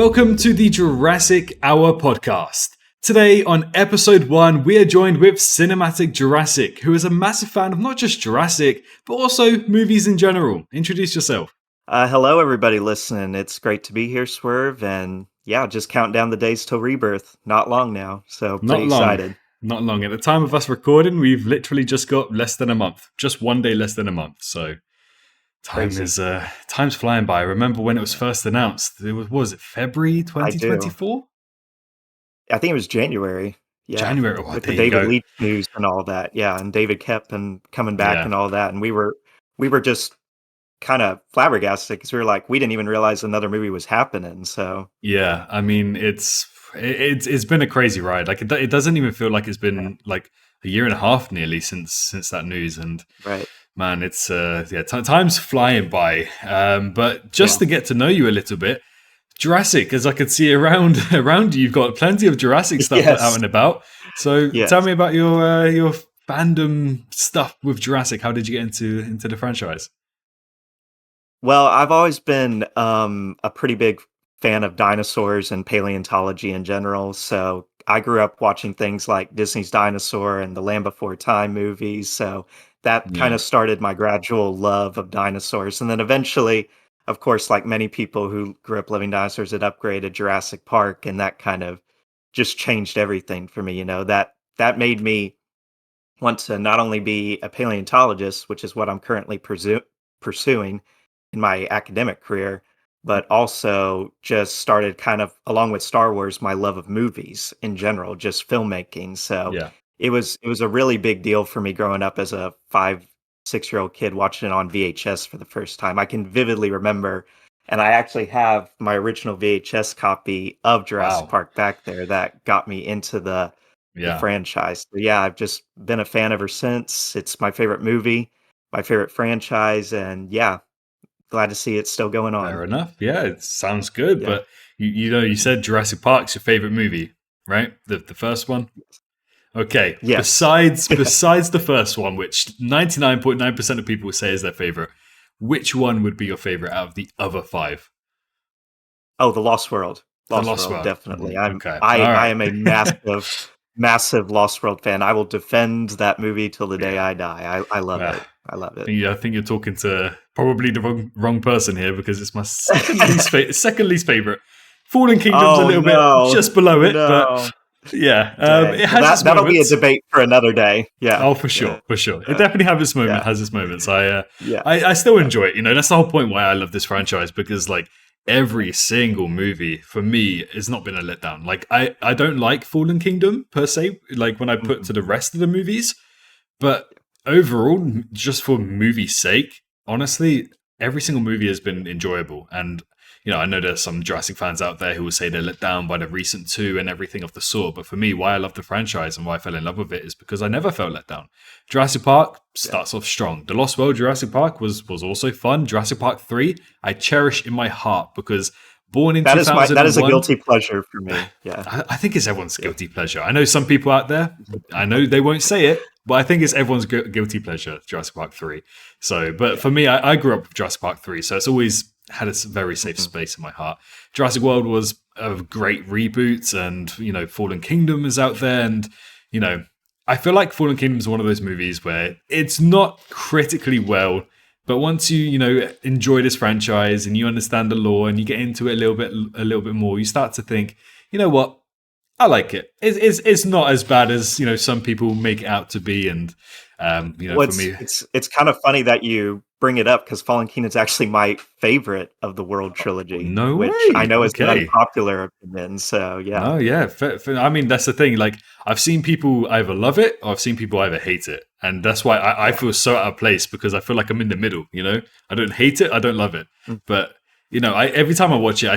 Welcome to the Jurassic Hour Podcast. Today on episode 1, we are joined with Cinematic Jurassic, who is a massive fan of not just Jurassic, but also movies in general. Introduce yourself. Hello, everybody listening. It's great to be here, Swerve, and just counting down the days till Rebirth. Not long now, so pretty excited. Not long. At the time of us recording, we've literally just got less than a month. Just one day less than a month, so... Time's flying by. I remember when it was first announced. What was it, February 2024? I think it was January. Yeah. January. With the David Leitch news and all that. Yeah, and David Kep and coming back and all that. And we were just kind of flabbergasted because we didn't even realize another movie was happening. So yeah, I mean, it's been a crazy ride. Like it doesn't even feel like it's been like a year and a half nearly since that news. And right. Man, it's time's flying by. But just to get to know you a little bit, Jurassic, as I could see around you, you've got plenty of Jurassic stuff out and about. So tell me about your fandom stuff with Jurassic. How did you get into the franchise? Well, I've always been a pretty big fan of dinosaurs and paleontology in general. So I grew up watching things like Disney's Dinosaur and the Land Before Time movies. So that kind of started my gradual love of dinosaurs. And then eventually, of course, like many people who grew up loving dinosaurs, it upgraded Jurassic Park. And that kind of just changed everything for me. You know, that made me want to not only be a paleontologist, which is what I'm currently pursuing in my academic career, but also just started kind of, along with Star Wars, my love of movies in general, just filmmaking. So it was a really big deal for me growing up as a 5-6-year-old kid watching it on VHS for the first time. I can vividly remember, and I actually have my original VHS copy of Jurassic Park back there that got me into the franchise. So I've just been a fan ever since. It's my favorite movie, my favorite franchise, and glad to see it still going on. Fair enough. Yeah, it sounds good. Yeah. But you said Jurassic Park's your favorite movie, right? The first one? Okay. Yes. Besides the first one, which 99.9% of people say is their favorite, which one would be your favorite out of the other 5? Oh, The Lost World. Lost World, definitely. I am a massive Lost World fan. I will defend that movie till the day I die. I love it. I love it. I think you're talking to probably the wrong person here because it's my second least favorite. Fallen Kingdom's a little bit just below it, but it has that'll be a debate for another day. Yeah. Oh, for sure. It definitely has its moments. I still enjoy it. You know, that's the whole point why I love this franchise, because like every single movie for me has not been a letdown. Like I don't like Fallen Kingdom per se, like when I put to the rest of the movies, but overall, just for movie's sake, honestly, every single movie has been enjoyable. And I know there's some Jurassic fans out there who will say they're let down by the recent 2 and everything of the sort. But for me, why I love the franchise and why I fell in love with it is because I never felt let down. Jurassic Park starts off strong. The Lost World Jurassic Park was also fun. Jurassic Park 3, I cherish in my heart because born in 2001... That is a guilty pleasure for me. Yeah, I think it's everyone's guilty pleasure. I know some people out there, I know they won't say it, but I think it's everyone's guilty pleasure, Jurassic Park 3. So, but for me, I grew up with Jurassic Park 3, so it's always had a very safe space in my heart. Jurassic World was a great reboot, and Fallen Kingdom is out there, and I feel like Fallen Kingdom is one of those movies where it's not critically well, but once you enjoy this franchise and you understand the lore and you get into it a little bit more, you start to think, you know what, I like it. It's not as bad as some people make it out to be, and for me, it's kind of funny that you bring it up because Fallen Kingdom is actually my favorite of the World trilogy. No way. Which I know is an unpopular opinion. So yeah. Oh yeah. I mean, that's the thing. Like, I've seen people either love it or I've seen people either hate it, and that's why I feel so out of place because I feel like I'm in the middle. I don't hate it, I don't love it, but every time I watch it, I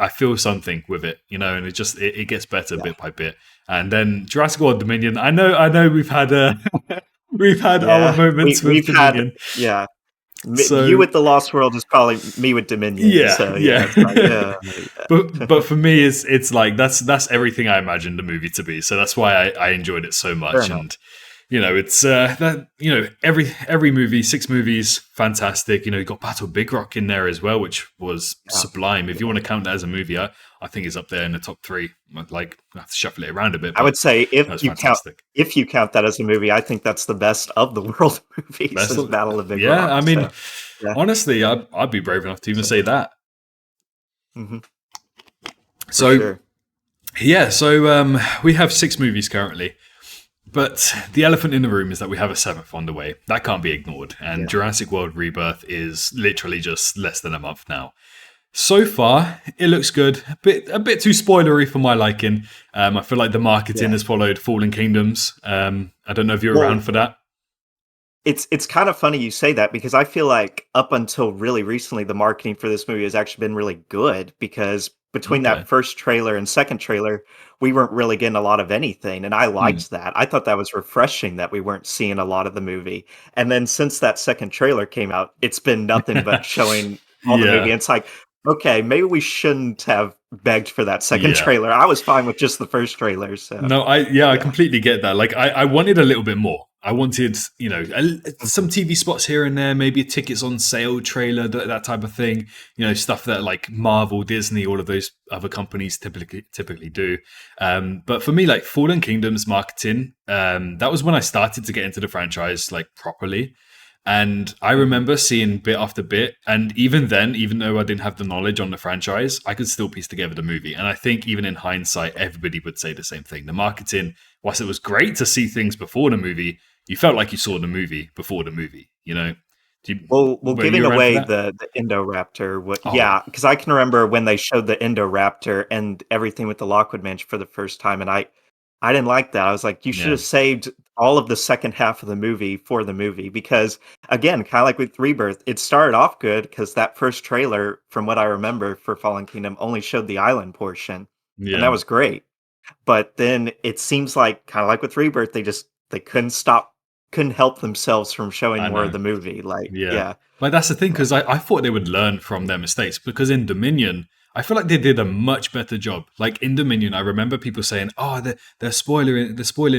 feel something with it. And it gets better bit by bit. And then Jurassic World Dominion. I know we've had our moments with Dominion. So, you with the Lost World is probably me with Dominion. But for me, it's like that's everything I imagined the movie to be. So that's why I enjoyed it so much. And it's that every movie, 6 movies, fantastic. You got Battle of Big Rock in there as well, which was sublime. If you want to count that as a movie, I think it's up there in the top 3. Like, I have to shuffle it around a bit. I would say if you count that as a movie, I think that's the best of the world movies. Is Battle of Big Rock. Yeah, I mean, honestly, I'd be brave enough to even say that. Mm-hmm. So, sure. So we have 6 movies currently. But the elephant in the room is that we have a 7th on the way. That can't be ignored. And Jurassic World Rebirth is literally just less than a month now. So far, it looks good. A bit too spoilery for my liking. I feel like the marketing has followed Fallen Kingdoms. I don't know if you're around for that. It's kind of funny you say that, because I feel like up until really recently, the marketing for this movie has actually been really good, because between that first trailer and second trailer, we weren't really getting a lot of anything. And I liked that. I thought that was refreshing that we weren't seeing a lot of the movie. And then since that second trailer came out, it's been nothing but showing all the movie. And it's like, okay, maybe we shouldn't have begged for that second trailer. I was fine with just the first trailer. So no, I completely get that. Like, I wanted a little bit more. I wanted, some TV spots here and there, maybe a tickets on sale trailer, that type of thing. Stuff that like Marvel, Disney, all of those other companies typically do. But for me, like Fallen Kingdoms marketing, that was when I started to get into the franchise like properly. And I remember seeing bit after bit. And even then, even though I didn't have the knowledge on the franchise, I could still piece together the movie. And I think even in hindsight, everybody would say the same thing. The marketing, whilst it was great to see things before the movie, you felt like you saw the movie before the movie, Well, giving away the Indoraptor, because I can remember when they showed the Indoraptor and everything with the Lockwood Mansion for the first time, and I didn't like that. I was like, you should have saved all of the second half of the movie for the movie, because again, kind of like with Rebirth, it started off good because that first trailer, from what I remember for Fallen Kingdom, only showed the island portion, and that was great. But then it seems like, kind of like with Rebirth, they couldn't help themselves from showing more of the movie. Like, But that's the thing, because I thought they would learn from their mistakes, because in Dominion, I feel like they did a much better job. Like in Dominion, I remember people saying, "Oh, they're spoiling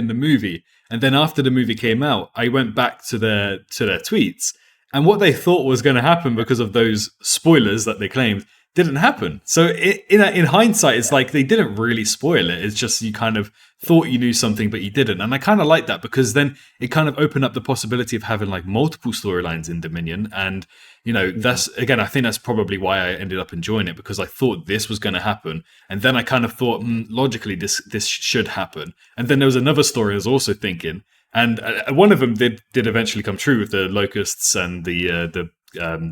the movie." And then after the movie came out, I went back to their tweets, and what they thought was going to happen because of those spoilers that they claimed didn't happen. So in hindsight, it's like they didn't really spoil it. It's just you kind of thought you knew something, but you didn't. And I kind of like that, because then it kind of opened up the possibility of having like multiple storylines in Dominion. And, that's, again, I think that's probably why I ended up enjoying it, because I thought this was going to happen. And then I kind of thought, logically, this should happen. And then there was another story I was also thinking. And one of them did eventually come true, with the locusts and the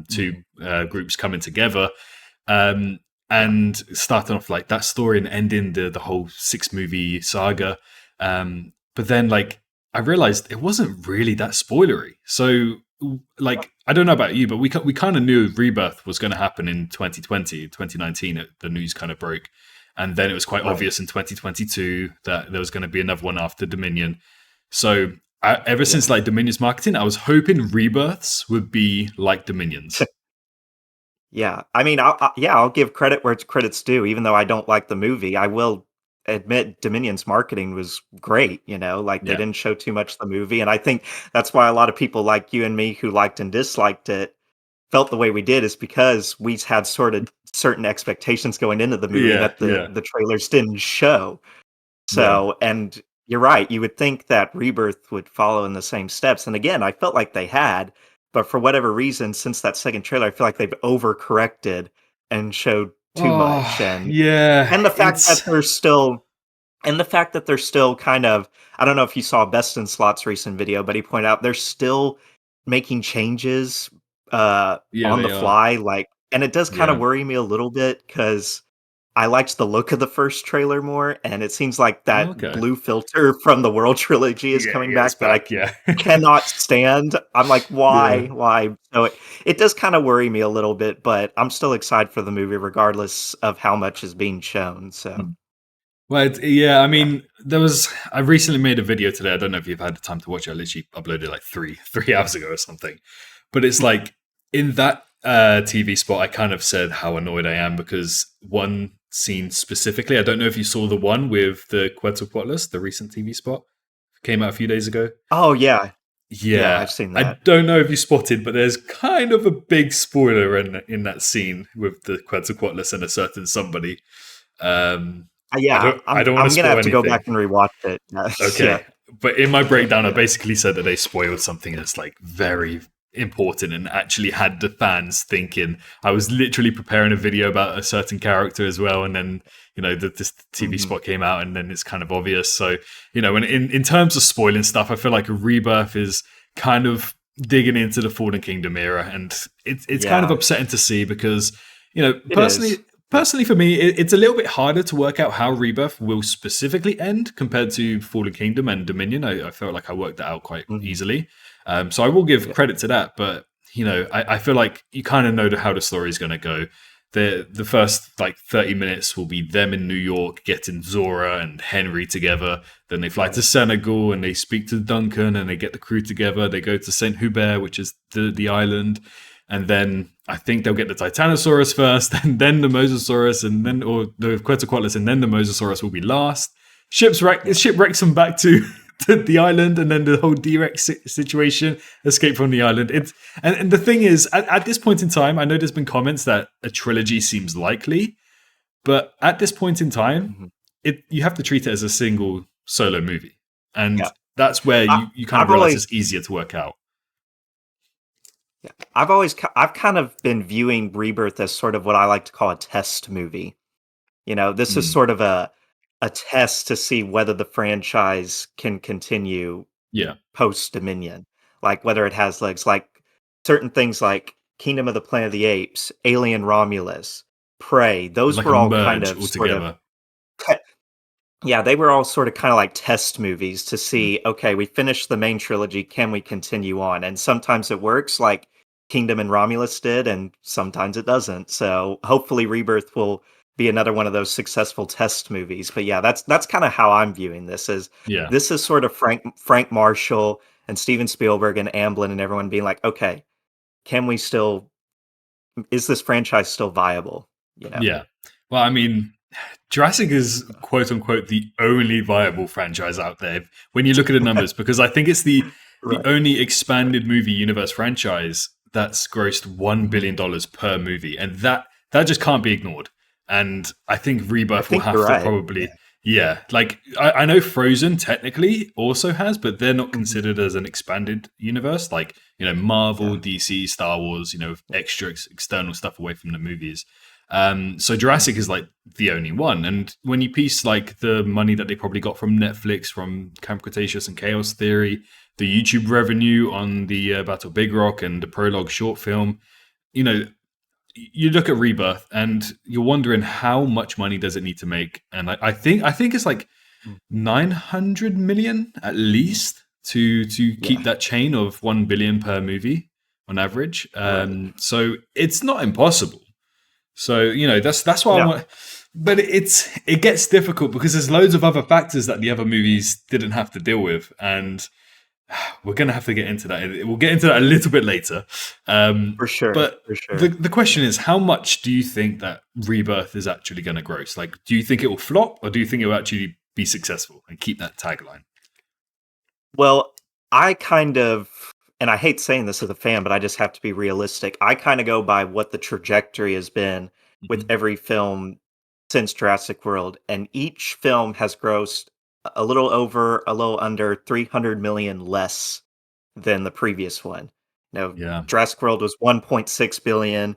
two groups coming together. And starting off like that story and ending the whole 6-movie saga. But then like I realized it wasn't really that spoilery. So like, I don't know about you, but we kind of knew Rebirth was going to happen in 2019, the news kind of broke. And then it was quite obvious in 2022 that there was going to be another one after Dominion. So ever since like Dominion's marketing, I was hoping Rebirths would be like Dominions. Yeah, I mean, I'll give credit where credit's due. Even though I don't like the movie, I will admit Dominion's marketing was great. They didn't show too much of the movie, and I think that's why a lot of people like you and me who liked and disliked it felt the way we did, is because we had sort of certain expectations going into the movie that the trailers didn't show. So, and you're right, you would think that Rebirth would follow in the same steps, and again, I felt like they had. But for whatever reason, since that second trailer, I feel like they've overcorrected and showed too much. And the fact that they're still kind of, I don't know if you saw Best in Slot's recent video, but he pointed out they're still making changes on the fly. Like, and it does kind of worry me a little bit, because I liked the look of the first trailer more, and it seems like that blue filter from the World Trilogy is coming back that I cannot stand. I'm like, why? Why? So it does kind of worry me a little bit, but I'm still excited for the movie regardless of how much is being shown. So, well, I mean, I recently made a video today. I don't know if you've had the time to watch it. I literally uploaded like three hours ago or something. But it's like in that TV spot, I kind of said how annoyed I am, because one scene specifically, I don't know if you saw the one with the Quetzalcoatlus, the recent TV spot. came out a few days ago. Oh yeah, yeah, Yeah, I've seen I that. don't know if you spotted, but there's kind of a big spoiler in that scene with the Quetzalcoatlus and a certain somebody. Yeah, I don't want to I'm gonna spoil have to go anything. back and rewatch it. Yeah, Okay, but in my breakdown, I yeah. basically said that they spoiled something that's like very important and actually had the fans thinking. I was literally preparing a video about a certain character as well, and then this TV Mhm. spot came out, and then it's kind of obvious. So when in terms of spoiling stuff, I feel like Rebirth is kind of digging into the Fallen Kingdom era, and it's kind of Yeah, upsetting to see because it is. Yeah. personally for me, it's a little bit harder to work out how Rebirth will specifically end compared to Fallen Kingdom and Dominion. I felt like I worked that out quite Mhm. easily. So I will give Yeah. credit to that, but I feel like you kind of know how the story is going to go. The first like 30 minutes will be them in New York getting Zora and Henry together. Then they fly to Right. Senegal and they speak to Duncan and they get the crew together. They go to Saint Hubert, which is the island, and then I think they'll get the Titanosaurus first, and then the Mosasaurus, and then or the Quetzalcoatlus, and then the Mosasaurus will be last. Yeah. Shipwrecks them back to the island, and then the whole D-Rex situation, escape from the island. And the thing is, at this point in time, I know there's been comments that a trilogy seems likely, but at this point in time, Mhm. you have to treat it as a single solo movie, and Yeah. that's where I, you kind of I've realize always, it's easier to work out. yeah, I've kind of been viewing Rebirth as sort of what I like to call a test movie. This is Mm, sort of a test to see whether the franchise can continue yeah, post Dominion, like whether it has legs. Like certain things, like Kingdom of the Planet of the Apes, Alien Romulus, Prey. Those like a were all kind merge of sort of altogether. yeah, they were all sort of kind of like test movies to Mm, see, okay, we finished the main trilogy, can we continue on? And sometimes it works like Kingdom and Romulus did, and sometimes it doesn't. So hopefully Rebirth will be another one of those successful test movies. But yeah, that's kind of how I'm viewing this is yeah. this is sort of Frank Marshall and Steven Spielberg and Amblin and everyone being like, okay, can we still is this franchise still viable? You know? Yeah. Well, I mean, Jurassic is quote unquote the only viable franchise out there when you look at the numbers, because I think it's the Right. only expanded movie universe franchise that's grossed $1 billion Mhm. per movie, and that just can't be ignored. And I think I Rebirth will think you're have to right. probably, yeah, like I know Frozen technically also has, but they're not Mhm. considered as an expanded universe. Like Marvel, Yeah. DC, Star Wars, Yeah. extra external stuff away from the movies. So Jurassic is Mhm. like the only one. And when you piece like the money that they probably got from Netflix, from Camp Cretaceous and Chaos Theory, the YouTube revenue on the Battle of Big Rock and the prologue short film, you know, you look at Rebirth and you're wondering how much money does it need to make? And I think it's like Mm. 900 million at least to keep Yeah. that chain of 1 billion per movie on average. Right. So it's not impossible. So that's why I No. want. But it gets difficult because there's loads of other factors that the other movies didn't have to deal with, and we're gonna have to get into that. We'll get into that a little bit later. For sure. But For the sure. the question is, how much do you think that Rebirth is actually going to gross? Like, do you think it will flop, or do you think it will actually be successful and keep that tagline? Well, I kind of and I hate saying this as a fan, but I just have to be realistic. I kind of go by what the trajectory has been with Hmm. every film since Jurassic World, and each film has grossed a little over, a little under 300 million less than the previous one. Yeah, Jurassic World was 1.6 billion,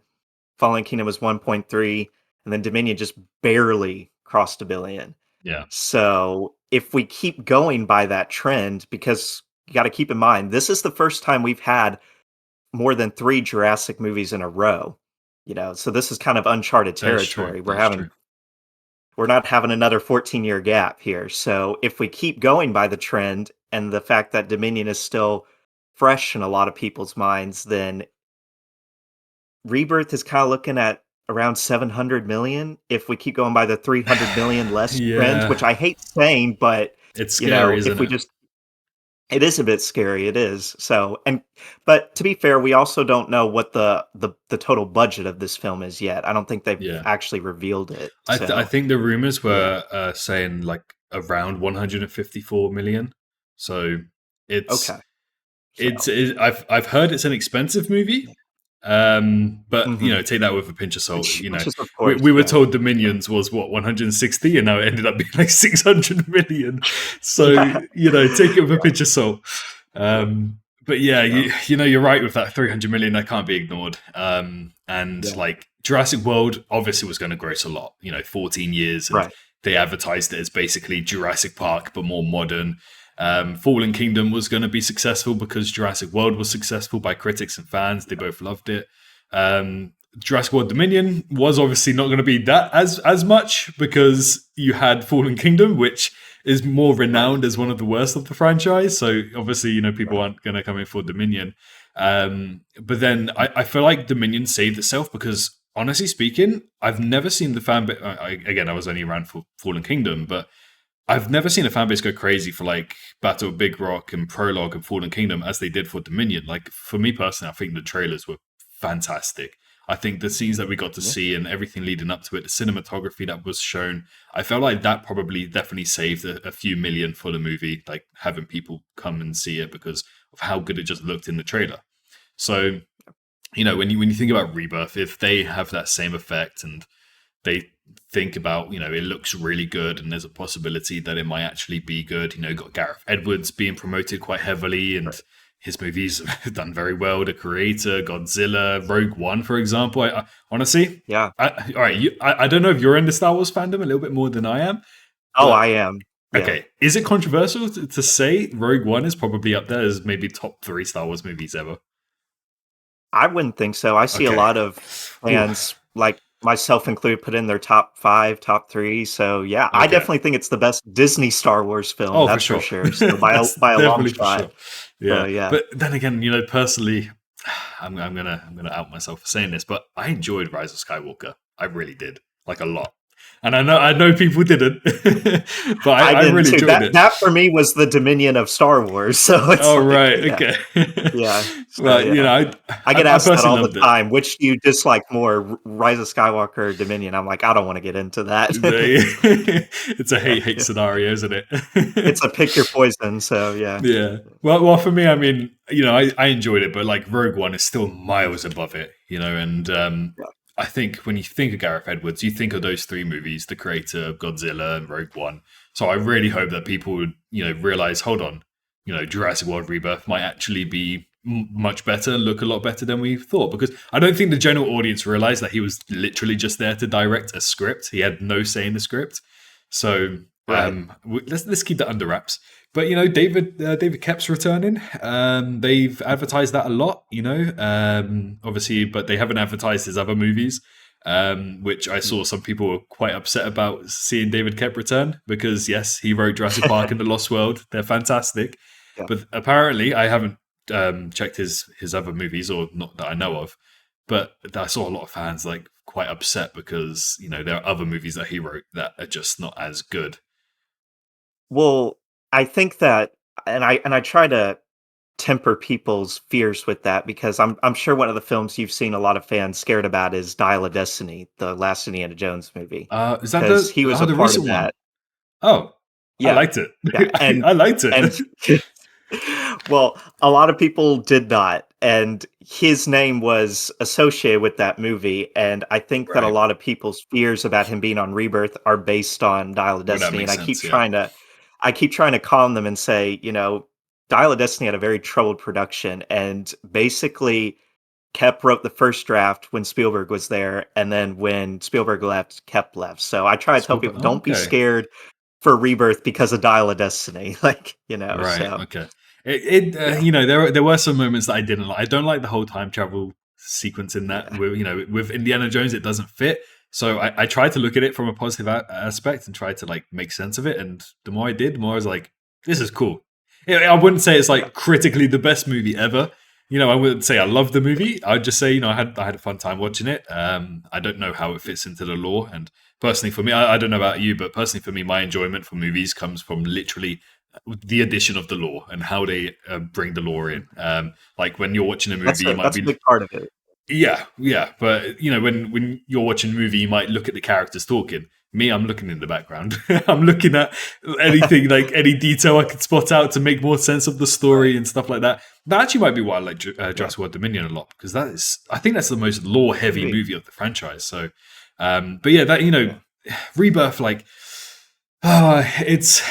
Fallen Kingdom was 1.3, and then Dominion just barely crossed a billion. yeah, So if we keep going by that trend, because you got to keep in mind, this is the first time we've had more than three Jurassic movies in a row. So this is kind of uncharted that is true. territory. That is true. We're not having another 14-year gap here. So if we keep going by the trend and the fact that Dominion is still fresh in a lot of people's minds, then Rebirth is kind of looking at around 700 million if we keep going by the 300 million less trend, Yeah, which I hate saying, but it's scary, if isn't we it? just it is a bit scary, it is. So, but to be fair, we also don't know what the total budget of this film is yet. I don't think they've Yeah. actually revealed it. I So, think the rumors yeah. were saying like around 154 million. So it's Okay. So, I've heard it's an expensive movie. But take that with a pinch of salt. which is of course, We were told the Minions was what 160, and now it ended up being like 600 million. So take it with a pinch of salt. But yeah, you're right with that 300 million. That can't be ignored. Like Jurassic World obviously was going to gross a lot. 14 years, and they advertised it as basically Jurassic Park but more modern. Fallen Kingdom was going to be successful because Jurassic World was successful by critics and fans. They both loved it. Jurassic World Dominion was obviously not going to be that as much because you had Fallen Kingdom, which is more renowned as one of the worst of the franchise. So obviously, people aren't going to come in for Dominion. But then I feel like Dominion saved itself because, honestly speaking, I've never seen the fan base. Again, I was only around for Fallen Kingdom, but I've never seen a fan base go crazy for like Battle of Big Rock and Prologue and Fallen Kingdom as they did for Dominion. Like for me personally, I think the trailers were fantastic. I think the scenes that we got to see and everything leading up to it, the cinematography that was shown, I felt like that probably definitely saved a few million for the movie, like having people come and see it because of how good it just looked in the trailer. So, when you think about Rebirth, if they have that same effect and they think about, it looks really good and there's a possibility that it might actually be good. Got Gareth Edwards being promoted quite heavily and his movies have done very well. The Creator, Godzilla, Rogue One, for example. I honestly, yeah. All right, I don't know if you're in the Star Wars fandom a little bit more than I am. Oh, I am. Yeah. Okay. Is it controversial to say Rogue One is probably up there as maybe top 3 Star Wars movies ever? I wouldn't think so. I see a lot of fans, like myself included, put in their top 5, top 3. So yeah, I definitely think it's the best Disney Star Wars film. Oh, that's for sure. So by a long shot. Sure. Yeah. So, yeah. But then again, personally, I'm gonna out myself for saying this, but I enjoyed Rise of Skywalker. I really did, like a lot. And I know people didn't, but I really enjoyed it. That for me was the Dominion of Star Wars. So it's okay. Yeah. So, well, I get asked that all the time. Which do you dislike more, Rise of Skywalker or Dominion? I'm like, I don't want to get into that. It's a hate scenario, isn't it? It's a pick your poison. So yeah. Yeah. Well, for me, I mean, I enjoyed it, but like Rogue One is still miles above it, and I think when you think of Gareth Edwards, you think of those 3 movies, The Creator, Godzilla, and Rogue One. So I really hope that people would, realize, hold on, Jurassic World Rebirth might actually be much better, look a lot better than we thought. Because I don't think the general audience realized that he was literally just there to direct a script. He had no say in the script. So let's keep that under wraps. But David Koepp's returning. They've advertised that a lot, obviously, but they haven't advertised his other movies, which I saw some people were quite upset about seeing David Koepp return because yes, he wrote Jurassic Park and The Lost World. They're fantastic, but apparently I haven't checked his other movies, or not that I know of. But I saw a lot of fans like quite upset because there are other movies that he wrote that are just not as good. Well, I think that, and I try to temper people's fears with that because I'm sure one of the films you've seen a lot of fans scared about is Dial of Destiny, the last Indiana Jones movie. Is that he was a part of that? Oh, yeah, I liked it. Yeah, and I liked it. And well, a lot of people did not, and his name was associated with that movie, and I think that a lot of people's fears about him being on Rebirth are based on Dial of Destiny, and I keep trying to calm them and say, Dial of Destiny had a very troubled production, and basically Koepp wrote the first draft when Spielberg was there, and then when Spielberg left, Koepp left. So I try to tell people, don't be scared for Rebirth because of Dial of Destiny, Right. So. Okay. There were some moments that I didn't like. I don't like the whole time travel sequence in that. Yeah. With Indiana Jones, it doesn't fit. So I tried to look at it from a positive aspect and try to like make sense of it. And the more I did, the more I was like, this is cool. I wouldn't say it's like critically the best movie ever. I wouldn't say I love the movie. I'd just say, I had a fun time watching it. I don't know how it fits into the lore. And personally for me, I don't know about you, but personally for me, my enjoyment for movies comes from literally the addition of the lore and how they bring the lore in. Like when you're watching a movie, that's a big part of it. Yeah. But when you're watching a movie, you might look at the characters talking. Me, I'm looking in the background. I'm looking at anything, like any detail I could spot out to make more sense of the story and stuff like that. That actually might be why I like Jurassic World Dominion a lot, because I think that's the most lore-heavy movie of the franchise. So, but yeah, that, Rebirth, like, it's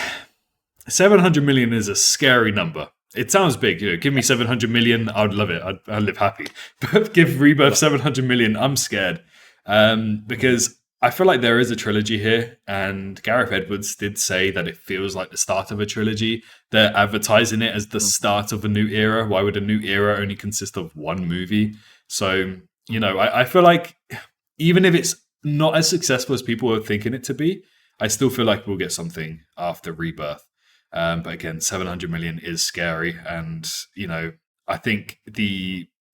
700 million is a scary number. It sounds big, give me 700 million, I'd love it. I'd live happy. But give Rebirth 700 million, I'm scared. Because I feel like there is a trilogy here, and Gareth Edwards did say that it feels like the start of a trilogy. They're advertising it as the start of a new era. Why would a new era only consist of one movie? So, I feel like even if it's not as successful as people are thinking it to be, I still feel like we'll get something after Rebirth. But again, 700 million is scary. And, I think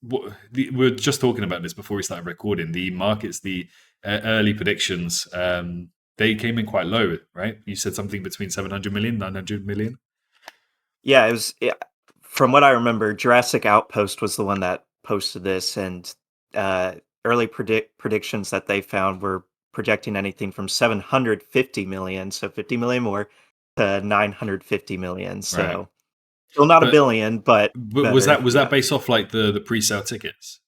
we're just talking about this before we started recording. The markets, the early predictions, they came in quite low, right? You said something between 700 million, 900 million. Yeah, it was. From what I remember, Jurassic Outpost was the one that posted this, and early predictions that they found were projecting anything from 750 million, so 50 million more, to 950 million. So right. Still not a billion, but was that based off like the pre-sale tickets?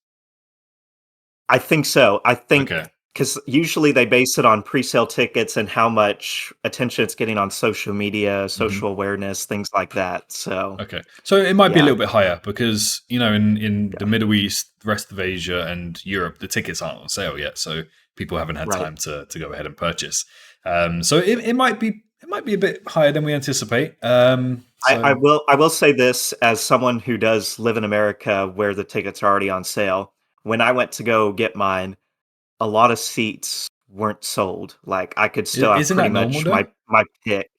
I think so. I think because usually they base it on pre-sale tickets and how much attention it's getting on social media, social awareness, things like that. So so it might be a little bit higher because in the Middle East, rest of Asia, and Europe, the tickets aren't on sale yet, so people haven't had time to go ahead and purchase. So it might be a bit higher than we anticipate. I will say this as someone who does live in America where the tickets are already on sale. When I went to go get mine, a lot of seats weren't sold. Like I could still have pretty much my pick.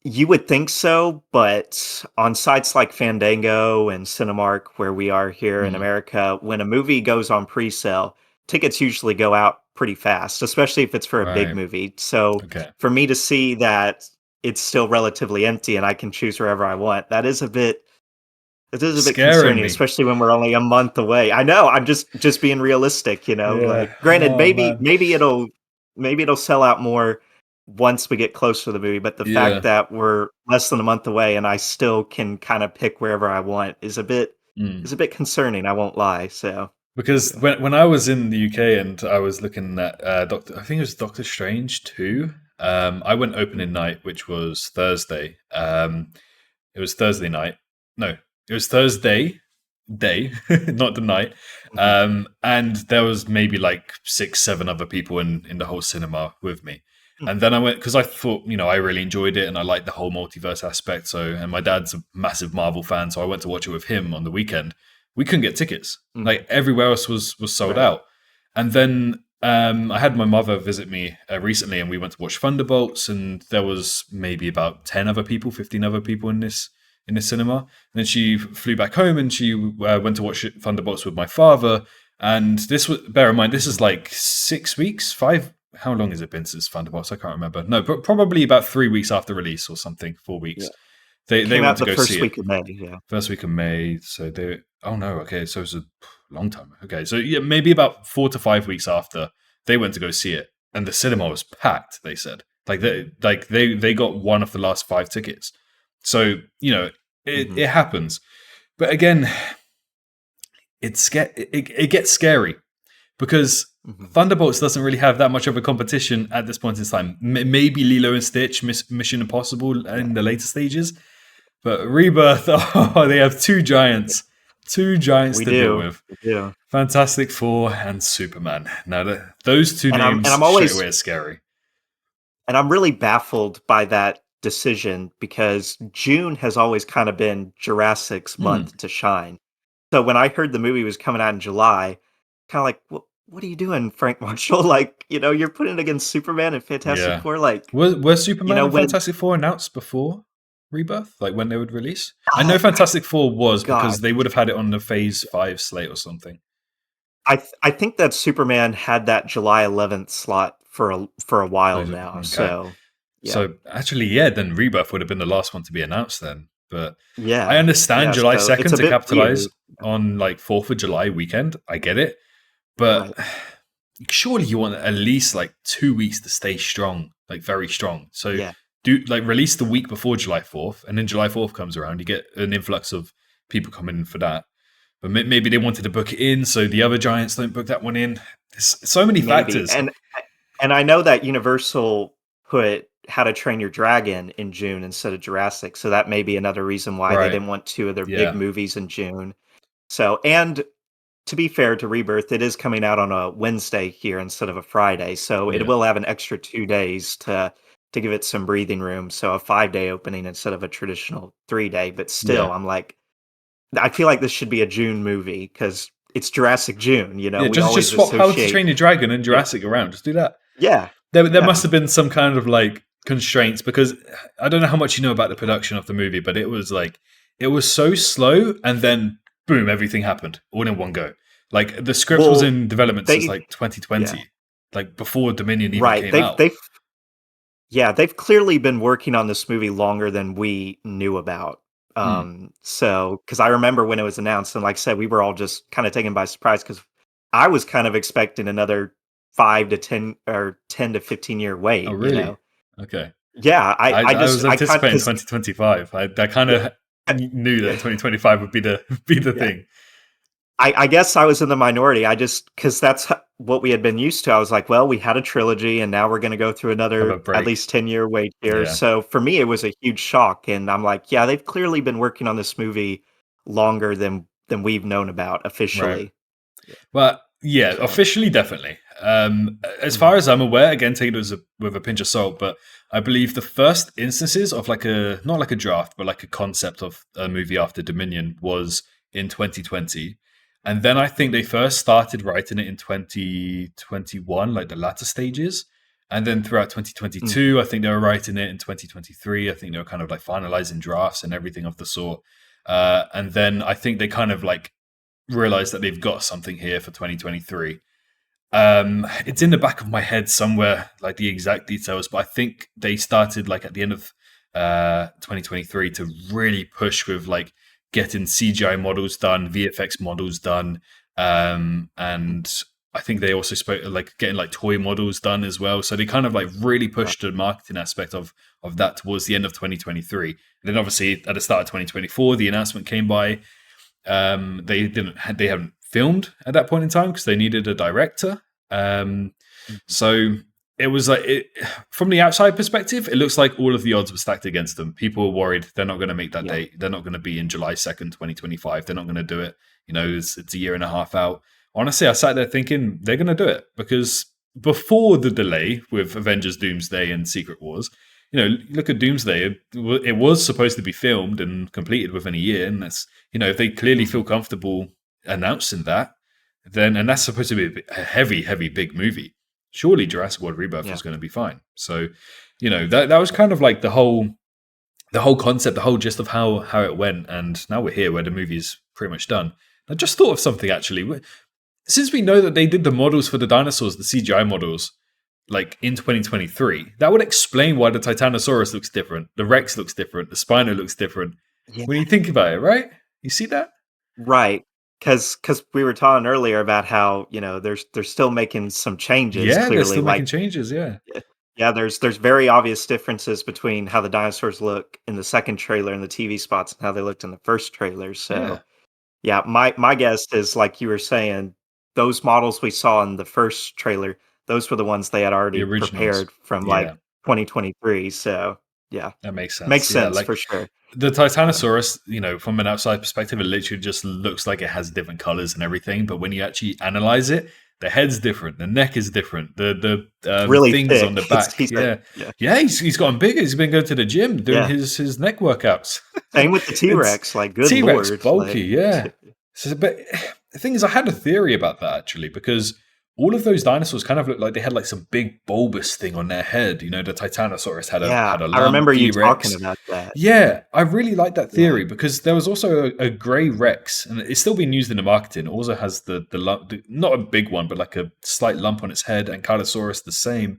You would think so, but on sites like Fandango and Cinemark, where we are here in America, when a movie goes on pre-sale, tickets usually go out pretty fast, especially if it's for a big movie. So for me to see that it's still relatively empty and I can choose wherever I want, it is a bit concerning, especially when we're only a month away. I know, I'm just being realistic, like granted, maybe it'll sell out more once we get closer to the movie, but the fact that we're less than a month away and I still can kind of pick wherever I want is a bit concerning, I won't lie. So because when I was in the UK and I was looking at I think it was Doctor Strange 2, I went opening night, which was Thursday. It was Thursday night. No, it was Thursday day, not the night. And there was maybe like 6-7 other people in the whole cinema with me. And then I went because I thought, I really enjoyed it and I liked the whole multiverse aspect. And my dad's a massive Marvel fan, so I went to watch it with him on the weekend. We couldn't get tickets. Like everywhere else was sold out. And then I had my mother visit me recently, and we went to watch Thunderbolts, and there was maybe about 10 other people, 15 other people in this cinema. And then she flew back home, and she went to watch Thunderbolts with my father. And this was, bear in mind, this is like 6 weeks, 5. How long has it been since Thunderbolts? I can't remember. No, but probably about 3 weeks after release or something, 4 weeks. Yeah. They went to go see it. First week of May, yeah. First week of May. So they. Oh no. Okay, so it's a long time. Okay, so yeah, maybe about 4 to 5 weeks after they went to go see it, and the cinema was packed. They said they got one of the last 5 tickets. So it happens, but again, it gets scary because Thunderbolts doesn't really have that much of a competition at this point in time. Maybe Lilo and Stitch, Mission Impossible in the later stages. But Rebirth, they have two giants to deal with. Yeah, Fantastic Four and Superman. Now, those two names straight away are scary. And I'm really baffled by that decision because June has always kind of been Jurassic's month to shine. So when I heard the movie was coming out in July, kind of like, what are you doing, Frank Marshall? Like, you're putting it against Superman and Fantastic Four. Like, was Superman and Fantastic Four announced before Rebirth, like when they would release? I know Fantastic Four was because they would have had it on the Phase 5 slate or something. I think that Superman had that July 11th slot for a while now. Okay. So actually, then Rebirth would have been the last one to be announced then. But I understand July 2nd to capitalize on like 4th of July weekend. I get it, but surely you want at least like 2 weeks to stay strong, like very strong. So Yeah. do like release the week before July 4th, and then July 4th comes around, you get an influx of people coming in for that. But maybe they wanted to book it in so the other giants don't book that one in. There's so many Maybe. factors. And I know that Universal put How to Train Your Dragon in June instead of Jurassic, so that may be another reason why they Right. didn't want two of their Yeah. big movies in June. So, and to be fair to Rebirth, it is coming out on a Wednesday here instead of a Friday, so it Yeah. will have an extra 2 days to give it some breathing room. So a 5-day opening instead of a traditional 3-day. But still, Yeah. I'm like, I feel like this should be a June movie because it's Jurassic June. You know, Yeah, we just always swap How to associate. Train Your Dragon and Jurassic around. Just do that. Yeah, There yeah, must have been some kind of like constraints, because I don't know how much you know about the production of the movie, but it was so slow, and then boom, everything happened all in one go. Like the script was Well, in development since they like 2020, yeah, like before Dominion even right. came out. They've clearly been working on this movie longer than we knew about. Hmm. So because I remember when it was announced, and like I said, we were all just kind of taken by surprise because I was kind of expecting another 5 to 10 or 10 to 15 year Oh, wait. You really? know, Okay. yeah. I was I kind anticipating because 2025. I kind yeah, of knew that yeah, 2025 would be the be the yeah. thing. I guess I was in the minority. I just because that's what we had been used to. I was like, well, we had a trilogy, and now we're going to go through Have a another at break. least 10 year wait here. Yeah. So for me, it was a huge shock, and I'm like, yeah, they've clearly been working on this movie longer than we've known about Right. officially. Yeah. Well, yeah, So officially, definitely. As mhm. far as I'm aware, again, take it with a pinch of salt, but I believe the first instances of like not like a draft, but like a concept of a movie after Dominion was in 2020. And then I think they first started writing it in 2021, like the latter stages. And then throughout Mm. 2022, I think they were writing it in 2023. I think they were kind of like finalizing drafts and everything of the sort. And then I think they kind of like realize that they've got something here for 2023. It's in the back of my head somewhere, like the exact details, but I think they started like at the end of 2023 to really push with like getting CGI models done, VFX models done, and I think they also spoke like getting like toy models done as well. So they kind of like really Right. pushed the marketing aspect of that towards the end of 2023. And then obviously at the start of 2024, the announcement came by. They haven't filmed at that point in time because they needed a director. Mhm. So it was like from the outside perspective, it looks like all of the odds were stacked against them. People were worried they're not going to make that Yeah. date. They're not going to be in July 2nd, 2025. They're not going to do it. You know, it's a year and a half out. Honestly, I sat there thinking they're going to do it because before the delay with Avengers Doomsday and Secret Wars, you know, look at Doomsday. It was supposed to be filmed and completed within a year, and that's, you know, if they clearly Mhm. feel comfortable announcing that, then, and that's supposed to be a heavy, heavy, big movie. Surely Jurassic World Rebirth Yeah. was going to be fine. So, you know, that was kind of like the whole concept, the whole gist of how it went. And now we're here where the movie is pretty much done. I just thought of something actually. Since we know that they did the models for the dinosaurs, the CGI models, like in 2023, that would explain why the Titanosaurus looks different, the Rex looks different, the Spino looks different. Yeah. When you think about it, right? You see that? Right. Because we were talking earlier about how, you know, they're still making some changes Yeah, they're clearly, still making like changes. Yeah, yeah, yeah, there's very obvious differences between how the dinosaurs look in the second trailer and the TV spots and how they looked in the first trailer. yeah. So, yeah, my guess is like you were saying, those models we saw in the first trailer, those were the ones they had The already originals. prepared from like Yeah, 2023. So, yeah, that makes makes sense. Yeah, sense like for sure. the Yeah. Titanosaurus, you know, from an outside perspective, it literally just looks like it has different colors and everything. But when you actually analyze it, the head's different, the neck is different, It's really things on thick. the back. He said, Yeah, yeah, yeah, he's gotten bigger. He's been going to the gym doing yeah. his neck workouts. Same with the It's T-Rex. Like, good T Rex lord, bulky, like, yeah. So, but the thing is, I had a theory about that actually because all of those dinosaurs kind of looked like they had like some big bulbous thing on their head. You know, the Titanosaurus yeah, had a I remember lump. you T talking Rex, about that. yeah, I really like that Yeah, theory because there was also a grey Rex, and it's still being used in the marketing. It also has the lump, not a big one, but like a slight lump on its head, and Ankylosaurus the same.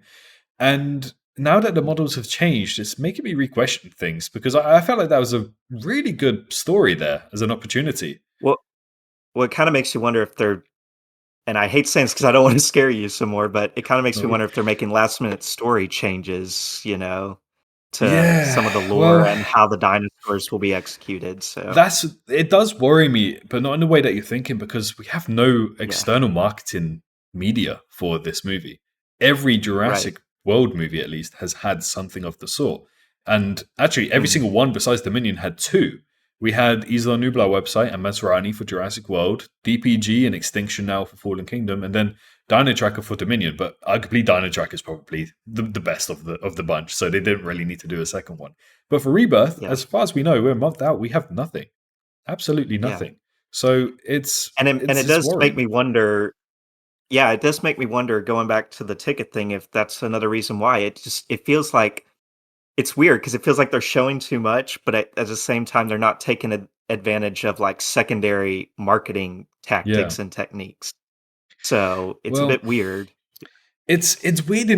And now that the models have changed, it's making me re-question things because I felt like that was a really good story there as an opportunity. well, it kinda makes you wonder if they're and I hate saying this because I don't want to scare you some more, but it kind of makes me No. wonder if they're making last minute story changes, to some of the Yeah, lore well, and how the dinosaurs will be executed. So it does worry me, but not in the way that you're thinking, because we have no yeah, external marketing media for this movie. Every right. Jurassic World movie, at least, has had something of the sort. And actually, every Mhm. single one besides Dominion had two. We had Isla Nublar website and Masrani for Jurassic World, DPG and Extinction Now for Fallen Kingdom, and then Dino Tracker for Dominion. But arguably, Dino Tracker is probably the best of the bunch, so they didn't really need to do a second one. But for Rebirth, Yeah, as far as we know, we're a month out. We have nothing, absolutely yeah. nothing. So it's And it it's does make worrying. me wonder. Yeah, it does make me wonder, going back to the ticket thing, if that's another reason why. It feels like it's weird because it feels like they're showing too much, but at the same time, they're not taking advantage of like secondary marketing Yeah. tactics and techniques. So it's a Well, bit weird. it's weird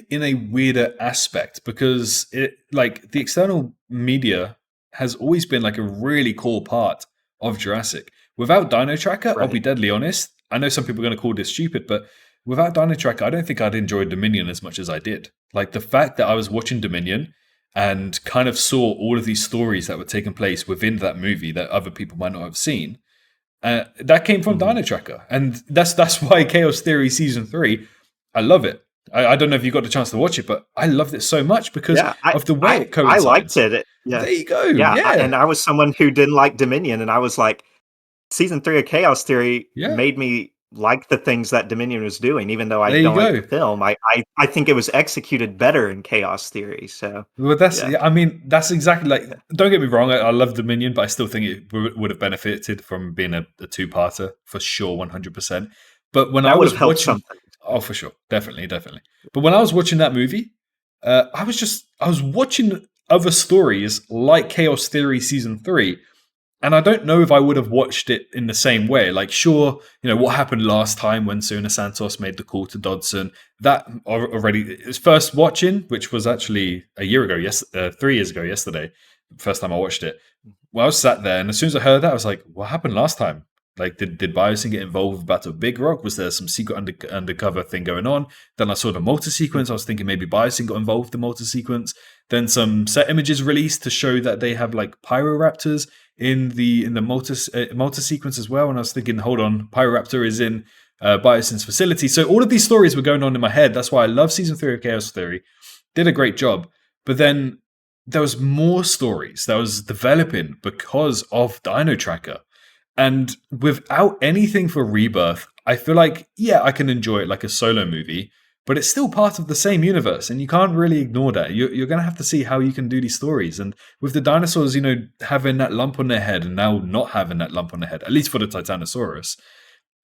in a weirder aspect, because it, like, the external media has always been like a really cool part of Jurassic. Without Dino Tracker, I'll be Right. deadly honest. I know some people are going to call this stupid, but without Dino Tracker, I don't think I'd enjoy Dominion as much as I did. Like, the fact that I was watching Dominion and kind of saw all of these stories that were taking place within that movie that other people might not have seen, that came from Mhm. Dino Tracker, and that's why Chaos Theory season 3, I love it. I don't know if you got the chance to watch it, but I loved it so much because Yeah, I of the way I it I liked coincides. it. Yeah. There you go. Yeah, Yeah, and I was someone who didn't like Dominion, and I was like, season 3 of Chaos Theory yeah. made me like the things that Dominion was doing, even though I There you don't like the go. film. I think it was executed better in Chaos Theory, so Well, that's, yeah. yeah, I mean, that's exactly, like. Don't get me wrong. I love Dominion, but I still think it would have benefited from being a two-parter for sure, 100%. But when I That would have was helped watching, something. oh, for sure, definitely, definitely. But when I was watching that movie, I was watching other stories like Chaos Theory season 3, and I don't know if I would have watched it in the same way. Like, sure, what happened last time when Suna Santos made the call to Dodson. That already, his first watching, which was actually a year ago, 3 years ago, yesterday, first time I watched it. Well, I was sat there, and as soon as I heard that, I was like, what happened last time? Like, did Biosyn get involved with Battle of Big Rock? Was there some secret undercover thing going on? Then I saw the multi sequence. I was thinking maybe Biosyn got involved with the multi sequence. Then some set images released to show that they have like Pyroraptors in the multi sequence as well. And I was thinking, hold on, Pyroraptor is in Biosyn's facility. So all of these stories were going on in my head. That's why I love season 3 of Chaos Theory. Did a great job. But then there was more stories that was developing because of Dino Tracker. And without anything for Rebirth, I feel like, yeah, I can enjoy it like a solo movie, but it's still part of the same universe, and you can't really ignore that. You're going to have to see how you can do these stories. And with the dinosaurs, having that lump on their head and now not having that lump on their head, at least for the Titanosaurus,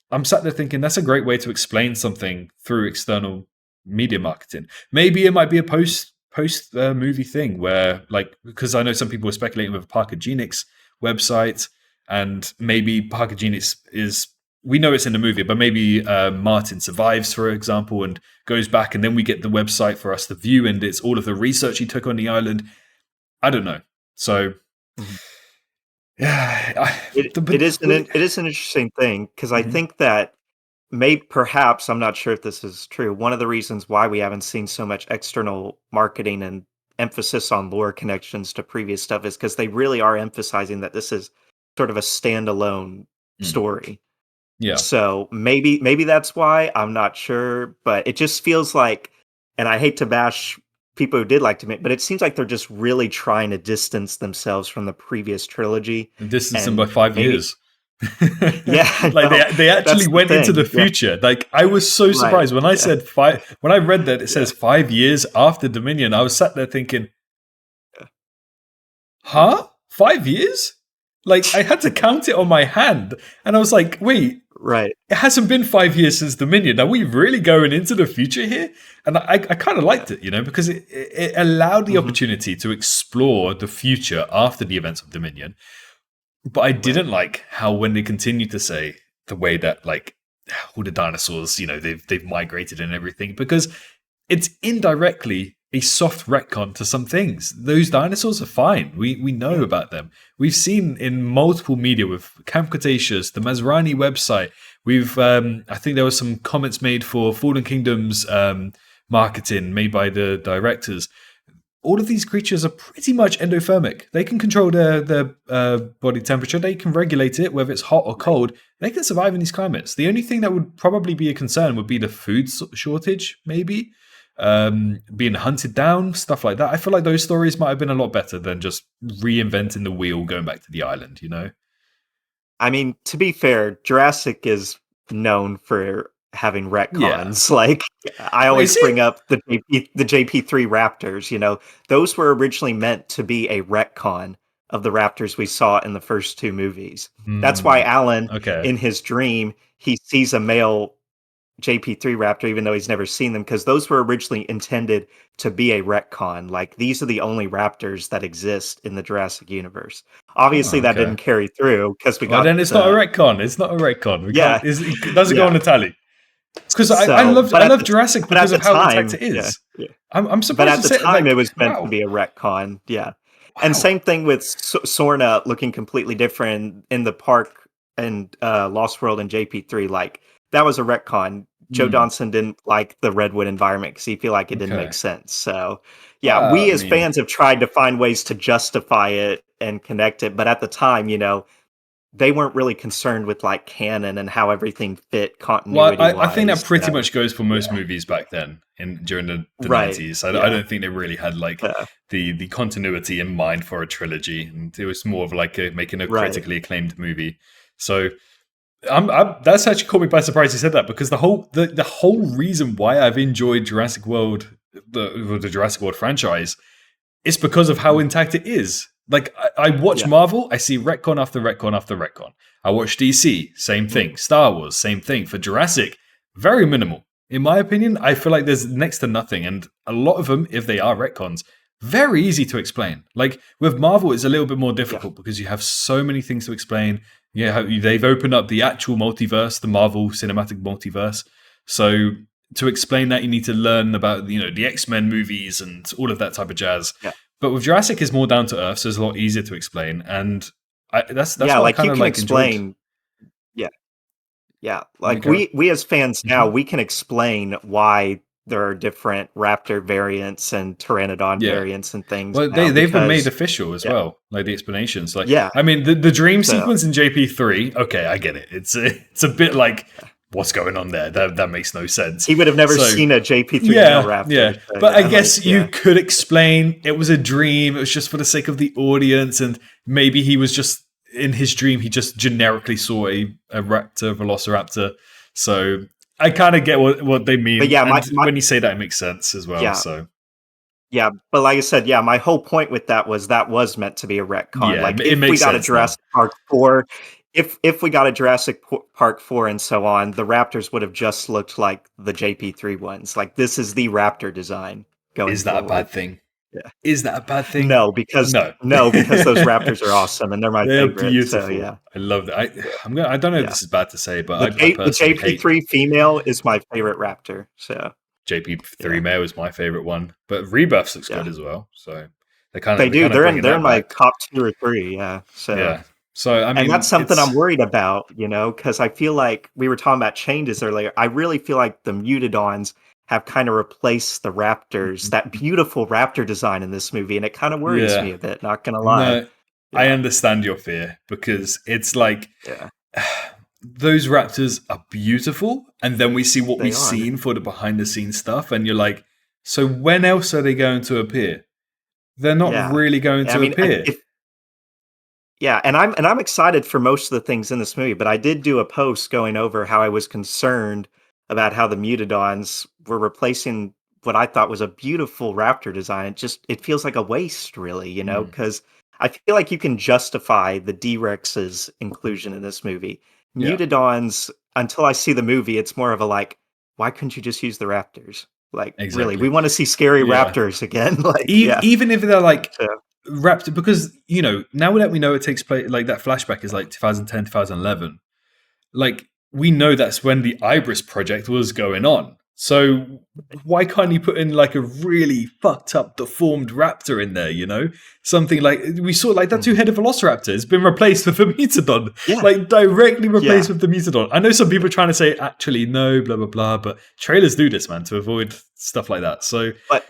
I'm sat there thinking that's a great way to explain something through external media marketing. Maybe it might be a post movie thing where, like, because I know some people were speculating with Parker Genix website, and maybe Parker Genix is, we know it's in the movie, but maybe Martin survives, for example, and goes back, and then we get the website for us to view, and it's all of the research he took on the island. I don't know. So Mhm. yeah, It is an interesting thing because I Mhm. think that perhaps, I'm not sure if this is true, one of the reasons why we haven't seen so much external marketing and emphasis on lore connections to previous stuff is because they really are emphasizing that this is sort of a standalone Mm. story. Yeah. So maybe that's why, I'm not sure, but it just feels like, and I hate to bash people who did like to make, but it seems like they're just really trying to distance themselves from the previous trilogy, And distance them by and 5 years. yeah, I Like, know. they actually That's the went into the thing. Yeah, future. Like, I was so right. surprised when I Yeah, said five. When I read that it yeah, says 5 years after Dominion, I was sat there thinking, yeah. huh? 5 years? Like, I had to count it on my hand, and I was like, wait, Right. it hasn't been 5 years since Dominion. Are we really going into the future here? And I kind of Yeah. liked it, because it allowed the Mhm. opportunity to explore the future after the events of Dominion. But I Right. didn't like how, when they continued to say the way that, like, all the dinosaurs, they've migrated and everything, because it's indirectly a soft retcon to some things. Those dinosaurs are fine. We know Yeah. about them. We've seen in multiple media with Camp Cretaceous, the Masrani website, I think there was some comments made for Fallen Kingdoms marketing made by the directors. All of these creatures are pretty much endothermic. They can control their body temperature. They can regulate it, whether it's hot or cold. They can survive in these climates. The only thing that would probably be a concern would be the food shortage, maybe. Being hunted down, stuff like that. I feel like those stories might have been a lot better than just reinventing the wheel, going back to the island, you know? I mean, to be fair, Jurassic is known for having retcons. Like, I always bring up the JP3 Raptors, you know, those were originally meant to be a retcon of the Raptors we saw in the first two movies. That's why Alan, in his dream, he sees a male JP3 Raptor, even though he's never seen them, because those were originally intended to be a retcon. Like, these are the only Raptors that exist in the Jurassic universe. Obviously, that didn't carry through because we got. Then it's not a retcon. It's not a retcon. It doesn't go on the tally. Because I love Jurassic because of how intact it is. I'm surprised. But at the time, it was meant to be a retcon. Yeah. Wow. And same thing with Sorna looking completely different in the park and Lost World and JP3. Like, that was a retcon. Joe Donson didn't like the Redwood environment because he felt like it didn't make sense. So, we as fans have tried to find ways to justify it and connect it. But at the time, you know, they weren't really concerned with like canon and how everything fit continuity. Well, I think that pretty much goes for most movies back then during the 90s. I don't think they really had like the continuity in mind for a trilogy. And it was more of like making a critically acclaimed movie. So that's actually caught me by surprise you said that, because the whole reason why I've enjoyed Jurassic World, the Jurassic World franchise, is because of how intact it is. Like, I watch Marvel, I see retcon after retcon after retcon. I watch DC, same thing. Star Wars, same thing. For Jurassic, very minimal. In my opinion, I feel like there's next to nothing. And a lot of them, if they are retcons, very easy to explain. Like, with Marvel, it's a little bit more difficult because you have so many things to explain. They've opened up the actual multiverse, the Marvel Cinematic Multiverse. So to explain that, you need to learn about, the X-Men movies and all of that type of jazz. Yeah. But with Jurassic, it's more down to earth, so it's a lot easier to explain. And that's what I kind of like explain. Enjoyed. Yeah. Like, we as fans now, we can explain why there are different raptor variants and pteranodon variants and things. Well, they've been made official as well, like the explanations. Like, I mean, the dream sequence in JP3, okay, I get it. It's a bit like, what's going on there? That makes no sense. He would have never seen a JP3 raptor. Yeah, but I guess you could explain it was a dream. It was just for the sake of the audience, and maybe he was just in his dream. He just generically saw a raptor, velociraptor. So I kind of get what they mean. But when you say that, it makes sense as well. Yeah. So. Yeah, but like I said, my whole point with that was meant to be a retcon. Yeah, like, if we got a Jurassic Park 4, if we got a Jurassic Park 4 and so on, the Raptors would have just looked like the JP3 ones. Like, this is the Raptor design going Is that forward. a bad thing? Yeah. Is that a bad thing? No, because those Raptors are awesome and they're my favorite. Beautiful. So, I love that. I don't know if this is bad to say, but the JP3 female is my favorite Raptor. So JP3 male is my favorite one, but Rebirth looks good as well. So they do. They're in my top 2 or 3. Yeah. So So I mean, and that's something I'm worried about, because I feel like we were talking about changes earlier. I really feel like the Mutadons have kind of replaced the Raptors, that beautiful Raptor design in this movie, and it kind of worries me a bit, not gonna lie. No, I understand your fear, because it's like those Raptors are beautiful, and then we see what we've seen for the behind the scenes stuff, and you're like, so when else are they going to appear? They're not really going to appear. And I'm excited for most of the things in this movie, but I did do a post going over how I was concerned about how the Mutadons were replacing what I thought was a beautiful Raptor design. It feels like a waste, really, because I feel like you can justify the D-Rex's inclusion in this movie. Mutadons, until I see the movie, it's more of a like, why couldn't you just use the Raptors? Like, really, we want to see scary Raptors again. Like, even if they're like Raptor, because now that we know it takes place, like that flashback is like 2010, 2011. Like, we know that's when the Ibris project was going on. So why can't you put in like a really fucked up, deformed raptor in there? You know, something like we saw like that two-headed velociraptor has been replaced with a Megalodon, like directly replaced with the Megalodon. I know some people are trying to say actually no, blah blah blah, but trailers do this, man, to avoid stuff like that. So, but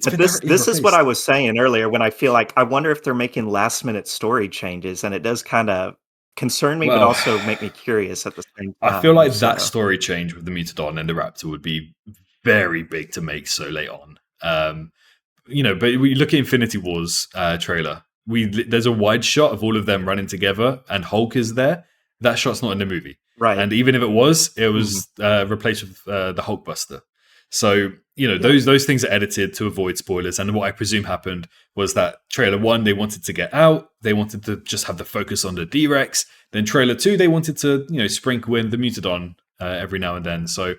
this is what I was saying earlier when I feel like I wonder if they're making last-minute story changes, and it does kind of concern me, but also make me curious at the same time. I feel like that story change with the Megalodon and the Raptor would be very big to make so late on. You know, but we look at Infinity War's trailer. There's a wide shot of all of them running together, and Hulk is there. That shot's not in the movie, right? And even if it was replaced with the Hulkbuster. So, you know, those things are edited to avoid spoilers. And what I presume happened was that trailer 1, they wanted to get out. They wanted to just have the focus on the D-Rex. Then trailer 2, they wanted to, you know, sprinkle in the Megalodon every now and then. So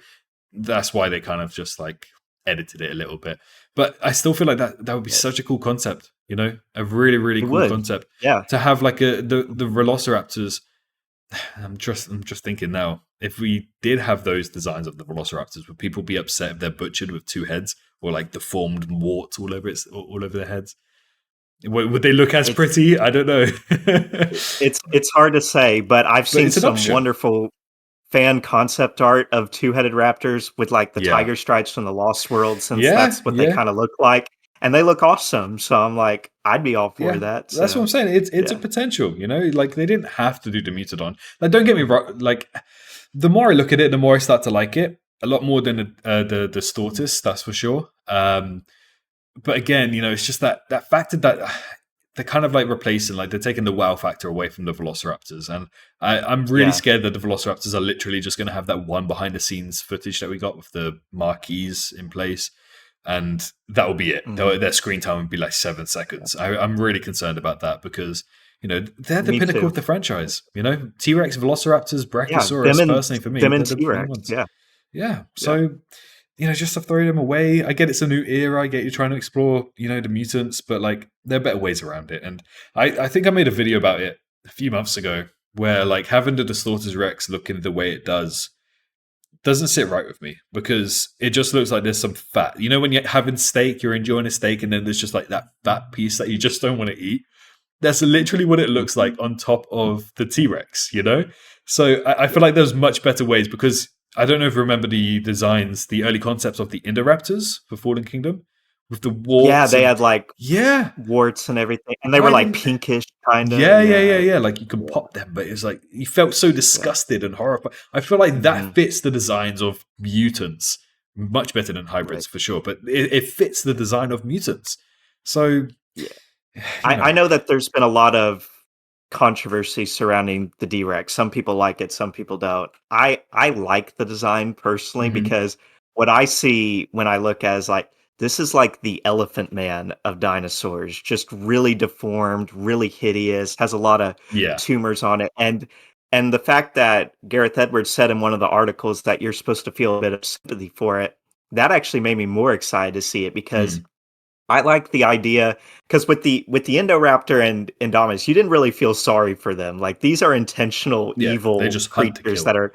that's why they kind of just like edited it a little bit. But I still feel like that would be such a cool concept, you know, a really, really cool concept. Yeah. To have like the Velociraptors. I'm just thinking now, if we did have those designs of the Velociraptors, would people be upset if they're butchered with 2 heads or like deformed warts all over their heads? Would they look as pretty? I don't know. It's hard to say, but I've seen some wonderful fan concept art of 2-headed raptors with like the tiger stripes from the Lost World, since that's what they kind of look like. And they look awesome, so I'm like, I'd be all for that. So. That's what I'm saying. It's a potential, you know. Like they didn't have to do the Megalodon. Like, don't get me wrong. Like, the more I look at it, the more I start to like it a lot more than the Stortus. That's for sure. But again, you know, it's just that factor that they're kind of like replacing, like they're taking the wow factor away from the Velociraptors, and I'm really scared that the Velociraptors are literally just going to have that one behind the scenes footage that we got with the marquees in place. And that will be it. Their screen time would be like 7 seconds. I'm really concerned about that because, you know, they're the pinnacle of the franchise. You know, T-Rex, Velociraptors, Brachiosaurus, personally for me. Them and T-Rex, yeah. So, you know, just to throw them away. I get it's a new era. I get you trying to explore, you know, the mutants, but like there are better ways around it. And I think I made a video about it a few months ago where like having the Distortus Rex looking the way it doesn't sit right with me because it just looks like there's some fat. You know, when you're having steak, you're enjoying a steak, and then there's just like that fat piece that you just don't want to eat. That's literally what it looks like on top of the T-Rex, you know? So I feel like there's much better ways because I don't know if you remember the designs, the early concepts of the Indoraptors for Fallen Kingdom with the warts. Yeah, they had like warts and everything. And they were like pinkish kind of. Yeah. Like you can pop them, but it's like you felt so disgusted and horrified. I feel like that fits the designs of mutants much better than hybrids for sure, but it fits the design of mutants. So I know that there's been a lot of controversy surrounding the D-Rex. Some people like it, some people don't. I like the design personally because what I see when I look as like, this is like the Elephant Man of dinosaurs, just really deformed, really hideous, has a lot of tumors on it. And the fact that Gareth Edwards said in one of the articles that you're supposed to feel a bit of sympathy for it, that actually made me more excited to see it because I like the idea, because with the Indoraptor and Indominus, you didn't really feel sorry for them. Like these are intentional evil creatures that are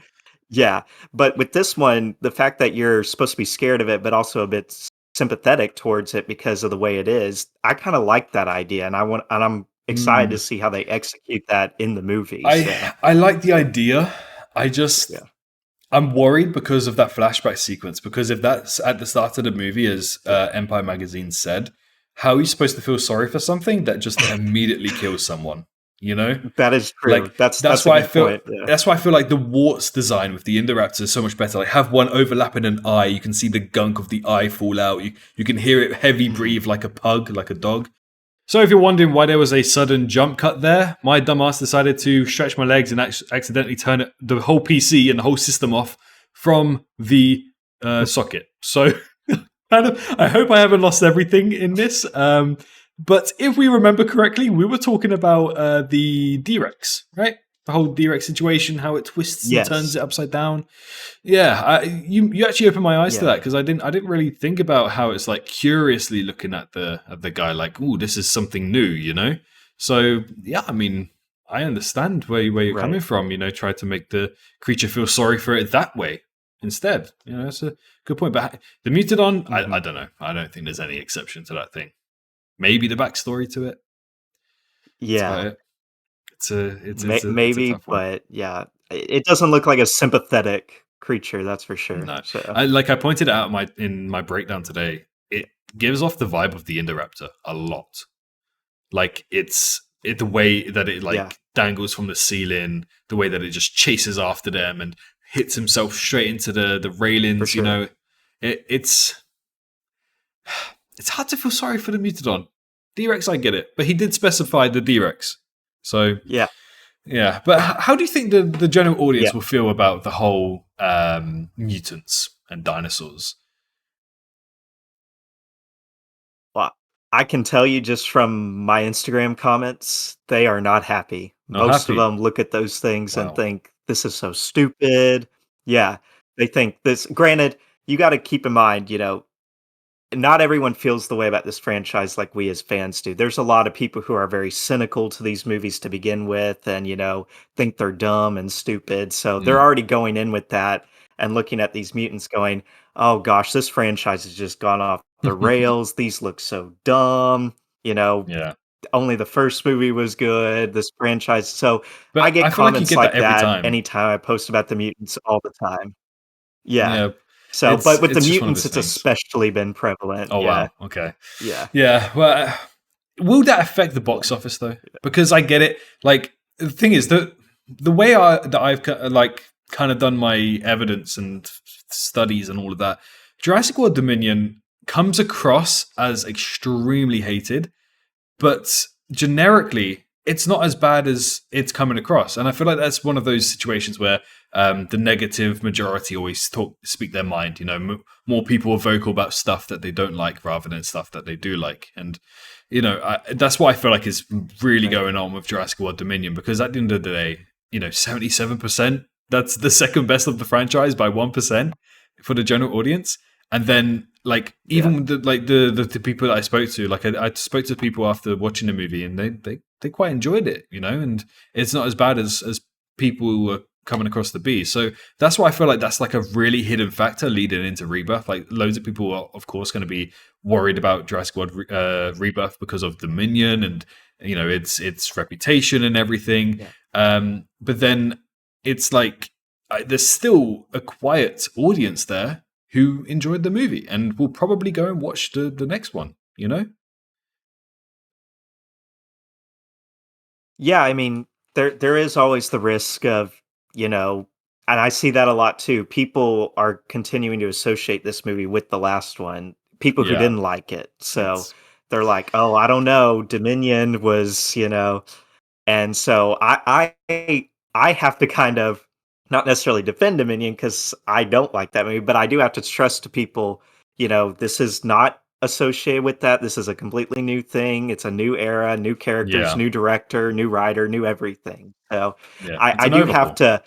but with this one, the fact that you're supposed to be scared of it, but also a bit sympathetic towards it because of the way it is, I kind of like that idea, and I'm excited to see how they execute that in the movie. I like the idea. I just I'm worried because of that flashback sequence, because if that's at the start of the movie, as Empire Magazine said, how are you supposed to feel sorry for something that just immediately kills someone? You know, that is true. Like, that's why I feel. That's why I feel like the warts design with the Indoraptor is so much better. Like, have one overlapping an eye. You can see the gunk of the eye fall out. You can hear it heavy breathe like a pug, like a dog. So if you're wondering why there was a sudden jump cut there, my dumbass decided to stretch my legs and accidentally turn the whole PC and the whole system off from the socket. So I hope I haven't lost everything in this. But if we remember correctly, we were talking about the D-Rex, right? The whole D-Rex situation, how it twists and turns it upside down. Yeah, you actually opened my eyes to that, because I didn't really think about how it's like curiously looking at the guy like, ooh, this is something new, you know? So yeah, I mean, I understand where you're coming from, you know, try to make the creature feel sorry for it that way. instead. You know, it's a good point. But the Mutadon, Mhm. I don't know. I don't think there's any exception to that thing. Maybe the backstory to it. That's about Yeah. it. It's a Maybe, tough one. but yeah, it doesn't look like a sympathetic creature, that's for sure. No, So, I pointed out in my breakdown today. It gives off the vibe of the Indoraptor a lot. Like the way that it yeah, like dangles from the ceiling, the way that it just chases after them and hits himself straight into the for railings. You sure. know, it's hard to feel sorry for the Mutadon. D-Rex, I get it, but he did specify the D-Rex. So Yeah, yeah, but how do you think the general yeah. audience will feel about the whole mutants and dinosaurs? Well, I can tell you just from my Instagram comments, they are not happy. Not Most of happy. them look at those things and Wow. think, "This is so stupid." Yeah, they think this granted, you gotta keep in mind, not everyone feels the way about this franchise like we as fans do. There's a lot of people who are very cynical to these movies to begin with and, think they're dumb and stupid. So they're Mm. already going in with that and looking at these mutants going, oh gosh, this franchise has just gone off the rails. These look so dumb. You know, Yeah, only the first movie was good. This franchise. So I but I get feel like you comments get that like every that time. anytime I post about the mutants all the time. Yeah. Yeah, So, but with the it's just one of mutants, those it's things. especially been prevalent. Oh Yeah. wow, okay, Yeah. yeah. Well, will that affect the Yeah. box office though? Because I get it. Like the thing is the way I've like kind of done my evidence and studies and all of that, Jurassic World Dominion comes across as extremely hated, but generically it's not as bad as it's coming across. And I feel like that's one of those situations where the negative majority always speak their mind. You know, more people are vocal about stuff that they don't like rather than stuff that they do like. And that's what I feel like is really Right. going on with Jurassic World Dominion, because at the end of the day, 77%. That's the second best of the franchise by 1% for the general audience. And then like Yeah. even the people that I spoke to, like I spoke to people after watching the movie, and they quite enjoyed it, and it's not as bad as people who were coming across the B. So that's why I feel like that's like a really hidden factor leading into Rebirth. Like loads of people are of course going to be worried about Jurassic World Rebirth because of Dominion and its reputation and everything. Yeah. But then it's like there's still a quiet audience there who enjoyed the movie and will probably go and watch the next one, Yeah, I mean, there is always the risk of, and I see that a lot too. People are continuing to associate this movie with the last one. People who Yeah. didn't like it. So It's they're like, "Oh, I don't know, Dominion was, and so I have to kind of not necessarily defend Dominion because I don't like that movie, but I do have to stress to people, this is not associated with that. This is a completely new thing. It's a new era, new characters, yeah, new director, new writer, new everything. So yeah. I, It's I an do have overhaul. to,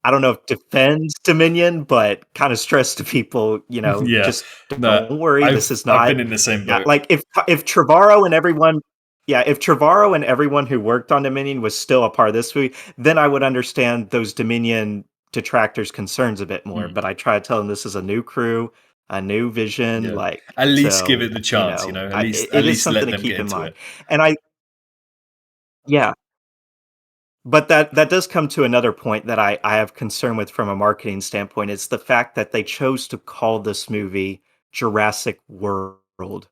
I don't know if defend Dominion, but kind of stress to people, Yeah. just No, don't worry. This is I've not been in the same yeah, boat. like if Trevorrow and everyone yeah, if Trevorrow and everyone who worked on Dominion was still a part of this movie, then I would understand those Dominion detractors' concerns a bit more. Mm, But I try to tell them this is a new crew, a new vision, yeah. At least give so it the chance, At least it is something let to them keep get in into mind. it. And yeah, but that does come to another point that I have concern with from a marketing standpoint. It's the fact that they chose to call this movie Jurassic World.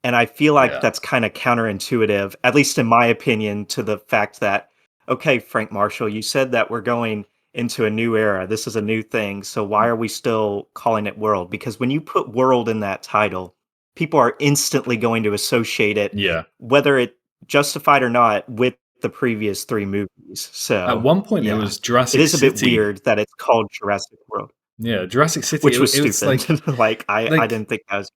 And I feel like Yeah. that's kind of counterintuitive, at least in my opinion, to the fact that, okay, Frank Marshall, you said that we're going into a new era. This is a new thing. So why are we still calling it World? Because when you put World in that title, people are instantly going to associate it, Yeah. whether it justified or not, with the previous 3 movies. At So, one point it yeah. was It Jurassic is a bit City. weird that it's called Jurassic World, Yeah, Jurassic City. which was It was stupid. Like, I like didn't think that was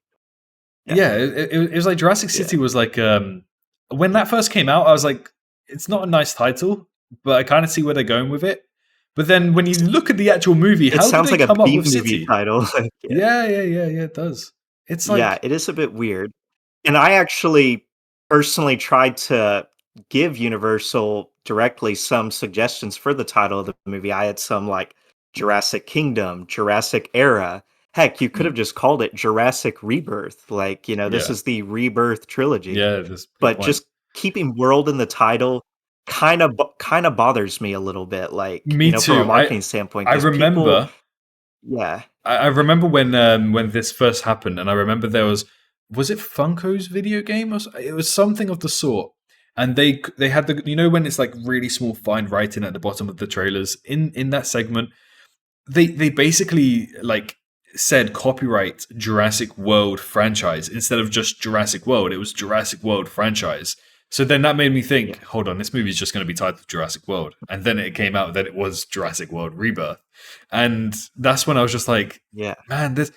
yeah, yeah, it was like Jurassic yeah. City was like when that first came out, I was like, it's not a nice title, but I kind of see where they're going with it. But then when you look at the actual movie, It how did sounds they like a come up B with movie City? title. Like, yeah. Yeah, it does. It's Yeah, like it is a bit weird. And I actually personally tried to give Universal directly some suggestions for the title of the movie. I had some, like, Jurassic Kingdom, Jurassic Era. Heck, you could Mm. have just called it Jurassic Rebirth. Like, this Yeah. is the Rebirth trilogy. Yeah, that's a good But point. just keeping world in the title kind of bothers me a little bit. Like, Me from a too. marketing standpoint, I because people, remember yeah, I remember when this first happened, and I remember there was it Funko's video game or it was something of the sort, and they had the when it's like really small fine writing at the bottom of the trailers in that segment, they basically like said copyright Jurassic World franchise instead of just Jurassic World. It was Jurassic World franchise. So then that made me think, yeah, hold on, this movie is just going to be titled Jurassic World. And then it came out that it was Jurassic World Rebirth. And that's when I was just like, yeah, man, this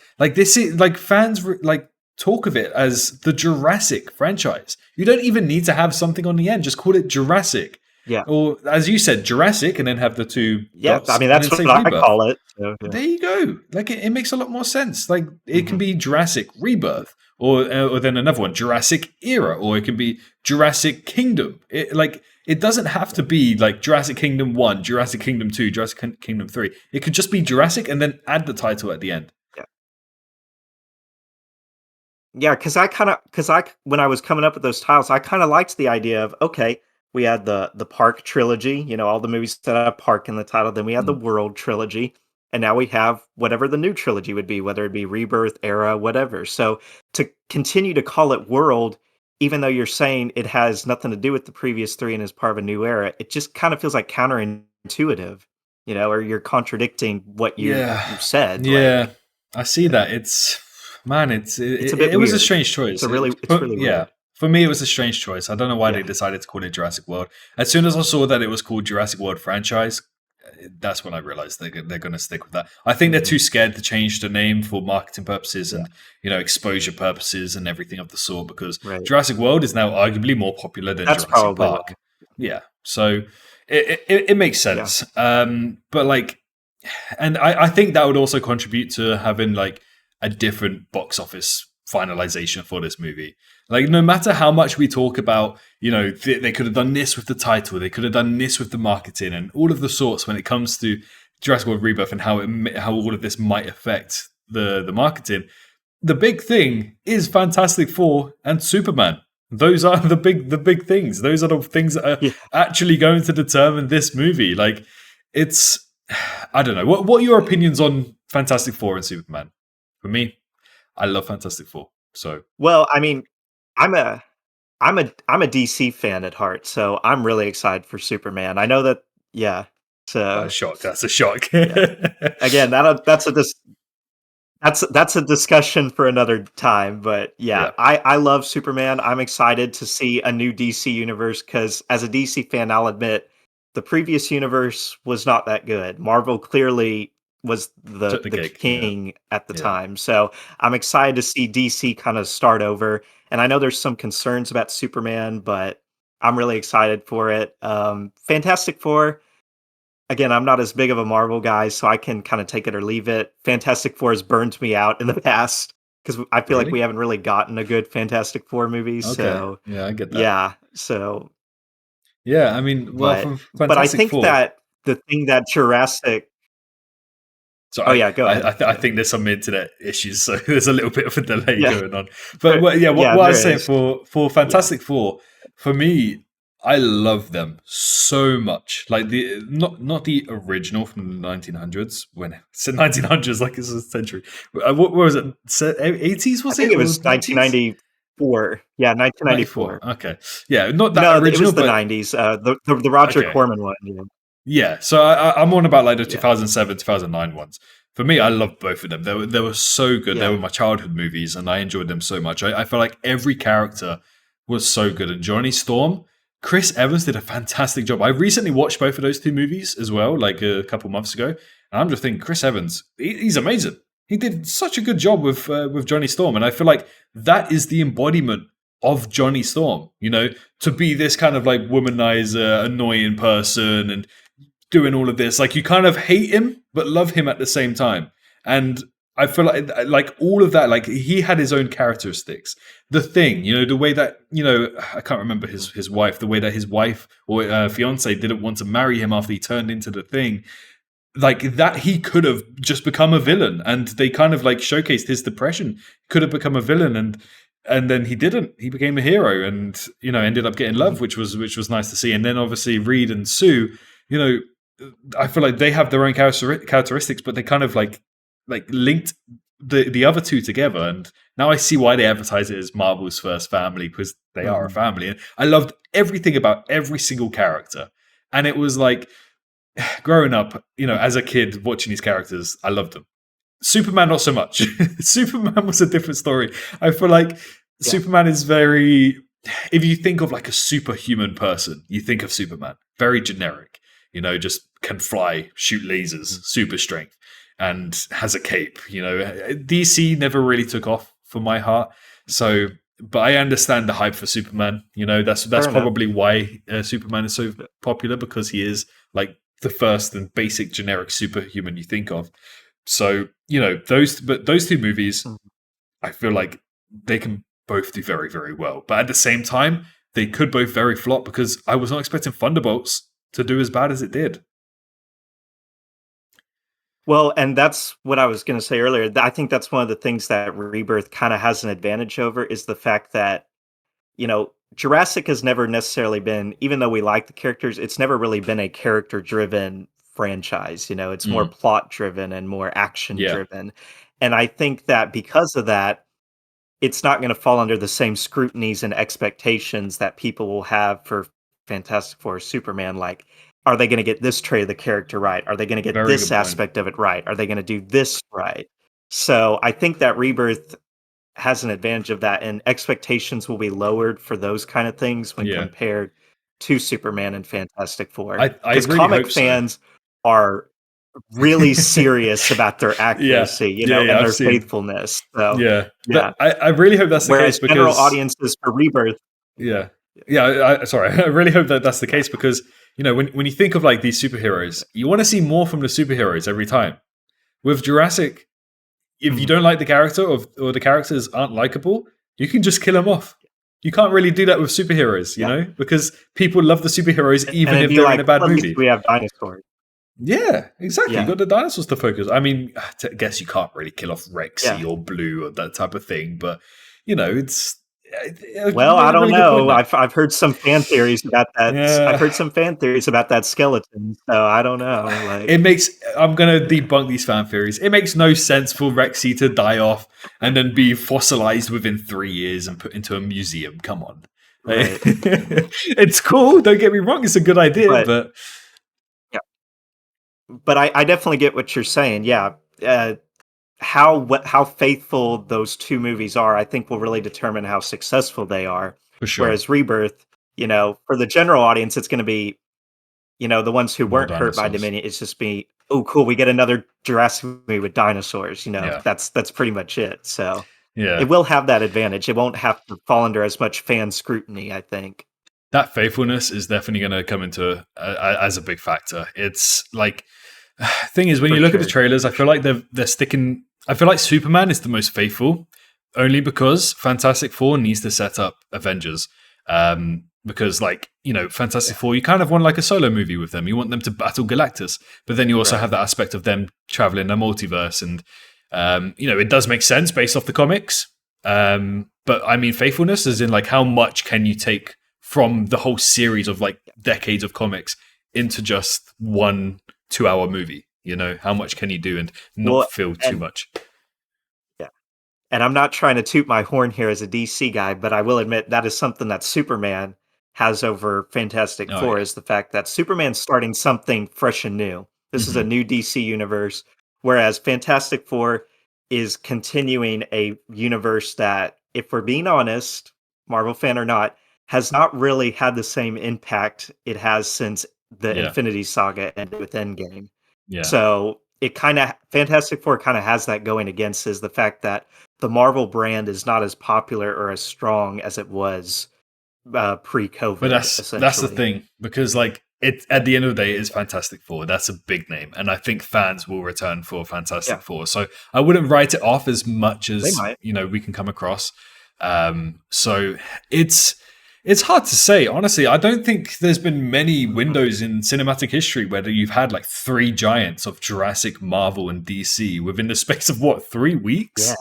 is like fans like talk of it as the Jurassic franchise. You don't even need to have something on the end. Just call it Jurassic. yeah, Or as you said, Jurassic, and then have the two yeah. I dots mean, and that's then say what I Rebirth. call it. So, yeah. There you go. Like it makes a lot more sense. Like it can Mhm. be Jurassic Rebirth, or then another one, Jurassic Era, or it can be Jurassic Kingdom. It doesn't have to be like Jurassic Kingdom 1, Jurassic Kingdom 2, Jurassic Kingdom 3. It could just be Jurassic and then add the title at the end. Yeah. Yeah, because when I was coming up with those titles, I kind of liked the idea of, okay, we had the Park trilogy, all the movies that have Park in the title. Then we had the Mm. World trilogy, and now we have whatever the new trilogy would be, whether it be Rebirth, Era, whatever. So to continue to call it World, even though you're saying it has nothing to do with the previous three and is part of a new era, it just kind of feels like counterintuitive, or you're contradicting what Yeah. you said. Yeah. I see that. It's man, It's a bit it was a weird. strange choice. It's really Yeah. weird. For me, it was a strange choice. I don't know why they Yeah. decided to call it Jurassic World. As soon as I saw that it was called Jurassic World franchise, that's when I realized they're going to stick with that. I think they're Mhm. too scared to change the name for marketing purposes Yeah. and exposure purposes and everything of the sort, because Right. Jurassic World is now arguably more popular than That's Jurassic probably Park. why. Yeah, so it makes Yeah. sense. But like, and I think that would also contribute to having like a different box office finalization for this movie. Like, no matter how much we talk about, they could have done this with the title, they could have done this with the marketing, and all of the sorts when it comes to Jurassic World Rebirth and how all of this might affect the marketing. The big thing is Fantastic Four and Superman. Those are the big things. Those are the things that are Yeah. actually going to determine this movie. Like, it's I don't know. What are your opinions on Fantastic Four and Superman? For me, I love Fantastic Four. So Well, I mean, I'm a I'm a DC fan at heart, so I'm really excited for Superman. I know that, yeah. So shock. That's a shock. yeah. Again, that's a discussion for another time. But yeah, Yeah. I love Superman. I'm excited to see a new DC universe because as a DC fan, I'll admit the previous universe was not that good. Marvel clearly was Took the the cake. Yeah. king at the Yeah. time. So I'm excited to see DC kind of start over. And I know there's some concerns about Superman, but I'm really excited for it. Fantastic Four. Again, I'm not as big of a Marvel guy, so I can kind of take it or leave it. Fantastic Four has burned me out in the past because I feel like Really? we haven't really gotten a good Fantastic Four movie. Okay. So Yeah, I get that. yeah, so Yeah, I mean, well, but from I Fantastic think Four. that the thing that Jurassic. So Oh yeah, go ahead. I Yeah, think there's some internet issues, so there's a little bit of a delay yeah, going on. But yeah. what I There was saying is. for Yeah, Fantastic Four, for me, I love them so much. Like the not the original from the 1900s when it's the 1900s, like it's a century. What was it? 80s I was think it it or was 90s? 1994. Yeah, 94. 1994. Okay, yeah, not that No, it original, was the but 90s. The Roger okay. Corman one. Yeah, Yeah, so I'm on about like the yeah, 2007, 2009 ones. For me, I love both of them. They were so good. They yeah. were my childhood movies, and I enjoyed them so much. I feel like every character was so good. And Johnny Storm, Chris Evans did a fantastic job. I recently watched both of those two movies as well, like a couple months ago. And I'm just thinking, Chris Evans, he's amazing. He did such a good job with Johnny Storm, and I feel like that is the embodiment of Johnny Storm. To be this kind of like womanizer, annoying person, and doing all of this. Like you kind of hate him, but love him at the same time. And I feel like all of that, like he had his own characteristics. The Thing, the way that, I can't remember his wife, the way that his wife or fiance didn't want to marry him after he turned into the Thing. like that he could have just become a villain, and they kind of like showcased his depression. He could have become a villain, and then he didn't. He became a hero, and ended up getting love, which was nice to see. And then obviously Reed and Sue, I feel like they have their own characteristics, but they kind of like linked the other two together. And now I see why they advertise it as Marvel's first family, because they are a family. And I loved everything about every single character. And it was like, growing up, as a kid watching these characters, I loved them. Superman, not so much. Superman was a different story. I feel like Superman is very, if you think of like a superhuman person, you think of Superman. Very generic, just can fly, shoot lasers, super strength, and has a cape. DC never really took off for my heart. So, but I understand the hype for Superman. That's probably why Superman is so popular, because he is like the first and basic generic superhuman you think of. So, those two movies, I feel like they can both do very, very well. But at the same time, they could both very flop, because I was not expecting Thunderbolts to do as bad as it did. Well, and that's what I was going to say earlier. I think that's one of the things that Rebirth kind of has an advantage over, is the fact that, Jurassic has never necessarily been, even though we like the characters, it's never really been a character-driven franchise. It's more plot-driven and more action-driven. Yeah. And I think that because of that, it's not going to fall under the same scrutinies and expectations that people will have for Fantastic Four or Superman. Like, are they going to get this trait of the character right? Are they going to get this aspect of it right? Are they going to do this right? So I think that Rebirth has an advantage of that, and expectations will be lowered for those kind of things when compared to Superman and Fantastic Four. Because really comic fans are really serious about their accuracy, and their faithfulness. So, But I really hope that's the case, because general audiences for Rebirth. Sorry, I really hope that that's the case, because when you think of like these superheroes, you want to see more from the superheroes every time. With Jurassic, if you don't like the character, or the characters aren't likable, you can just kill them off. You can't really do that with superheroes, because people love the superheroes even if they're in a bad movie. We have dinosaurs. Yeah, exactly. You got the dinosaurs to focus. I mean, I guess you can't really kill off Rexy or Blue or that type of thing, but it's. Well, I don't know. I've heard some fan theories about that. Yeah. I've heard some fan theories about that skeleton, so I don't know. I'm going to debunk these fan theories. It makes no sense for Rexy to die off and then be fossilized within 3 years and put into a museum. Come on. Right. It's cool. Don't get me wrong. It's a good idea, but But I definitely get what you're saying. Yeah. How faithful those two movies are, I think, will really determine how successful they are. For sure. Whereas Rebirth, for the general audience, it's going to be, the ones who weren't hurt by Dominion. It's just be, oh, cool, we get another Jurassic movie with dinosaurs. That's pretty much it. So it will have that advantage. It won't have to fall under as much fan scrutiny, I think. That faithfulness is definitely going to come into as a big factor. It's like, thing is, when you look at the trailers, I feel like they're sticking. I feel like Superman is the most faithful, only because Fantastic Four needs to set up Avengers. Because, Fantastic Four, you kind of want like a solo movie with them. You want them to battle Galactus, but then you also have that aspect of them traveling the multiverse, and it does make sense based off the comics. But I mean, faithfulness is in like, how much can you take from the whole series of like decades of comics into just 1 2-hour movie? How much can you do and not feel too much? Yeah. And I'm not trying to toot my horn here as a DC guy, but I will admit that is something that Superman has over Fantastic Four, is the fact that Superman's starting something fresh and new. This is a new DC universe, whereas Fantastic Four is continuing a universe that, if we're being honest, Marvel fan or not, has not really had the same impact it has since the Infinity Saga ended with Endgame. Yeah. So it Fantastic Four kind of has that going against, is the fact that the Marvel brand is not as popular or as strong as it was pre-COVID. But that's the thing, because like it at the end of the day, it is Fantastic Four. That's a big name, and I think fans will return for Fantastic Four. So I wouldn't write it off as much as we can come across. So it's It's hard to say, honestly. I don't think there's been many windows in cinematic history where you've had like three giants of Jurassic, Marvel, and DC within the space of 3 weeks.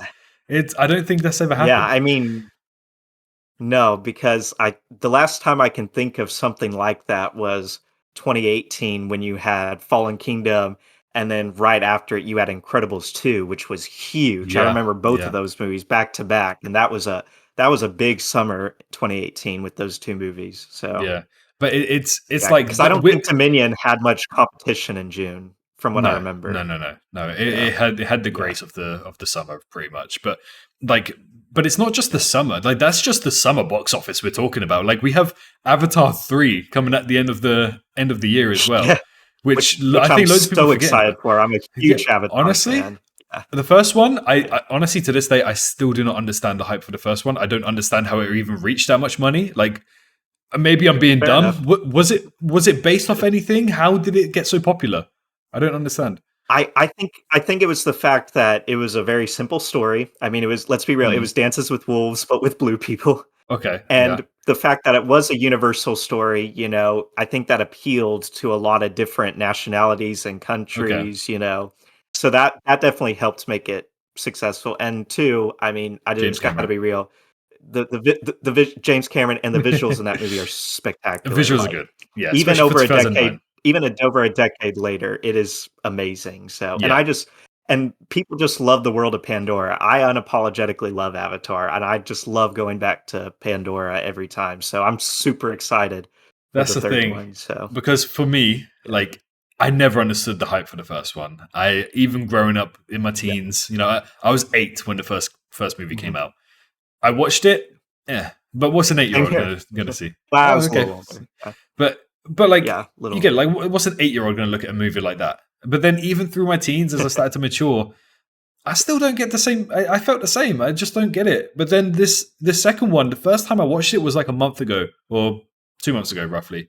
Yeah, I don't think that's ever yeah. happened. I mean, no, because the last time I can think of something like that was 2018 when you had Fallen Kingdom, and then right after it you had Incredibles 2, which was huge. I Yeah, remember both of yeah, those movies back to back, and that was a big summer 2018 with those two movies. So yeah. But it's yeah, like because I don't think Dominion had much competition in June, from what I no, no, remember. no, no, no. Yeah, It had the yeah, grace of the summer pretty much, but like, but it's not just the summer. Like that's just the summer box office we're talking about. Like we have Avatar 3 coming at the end of the year as well, yeah. which Which I I'm think loads of people so forget excited about. for. I'm a Yeah, huge Avatar honestly, fan. Yeah. the first one, I honestly to this day I still do not understand the hype for the first one. I don't understand how it even reached that much money. Like maybe I'm being Fair dumb. enough. Was it based off anything? How did it get so popular? I don't understand. I think it was the fact that it was a very simple story. I mean, it was, let's be real, it Hmm. was Dances with Wolves, but with blue people. Okay, yeah, And the fact that it was a universal story, I think that appealed to a lot of different nationalities and okay. countries. So that definitely helped make it successful. And two, I mean, I James just got to Cameron. be real. James Cameron and the visuals in that movie are spectacular. Visuals are Like good. Yeah, even especially for over a 2009. decade, over a decade later, it is amazing. So, Yeah, and people just love the world of Pandora. I unapologetically love Avatar, and I just love going back to Pandora every time. So I'm super excited for that's the the third thing. one. So Because for me, yeah, like, I never understood the hype for the first one. I even growing up in my yeah, teens, I was 8 when the first movie came mhm. out. I watched it, yeah. But what's an 8 year Same old here. gonna see? Well, I Oh, was a okay. little older. But like Yeah, you little get older. like what's an 8 year old gonna look at a movie like that? But then even through my teens, as I started to mature, I still don't get the same. I felt the same. I just don't get it. But then this second one, the first time I watched it was like a month ago or 2 months ago, roughly.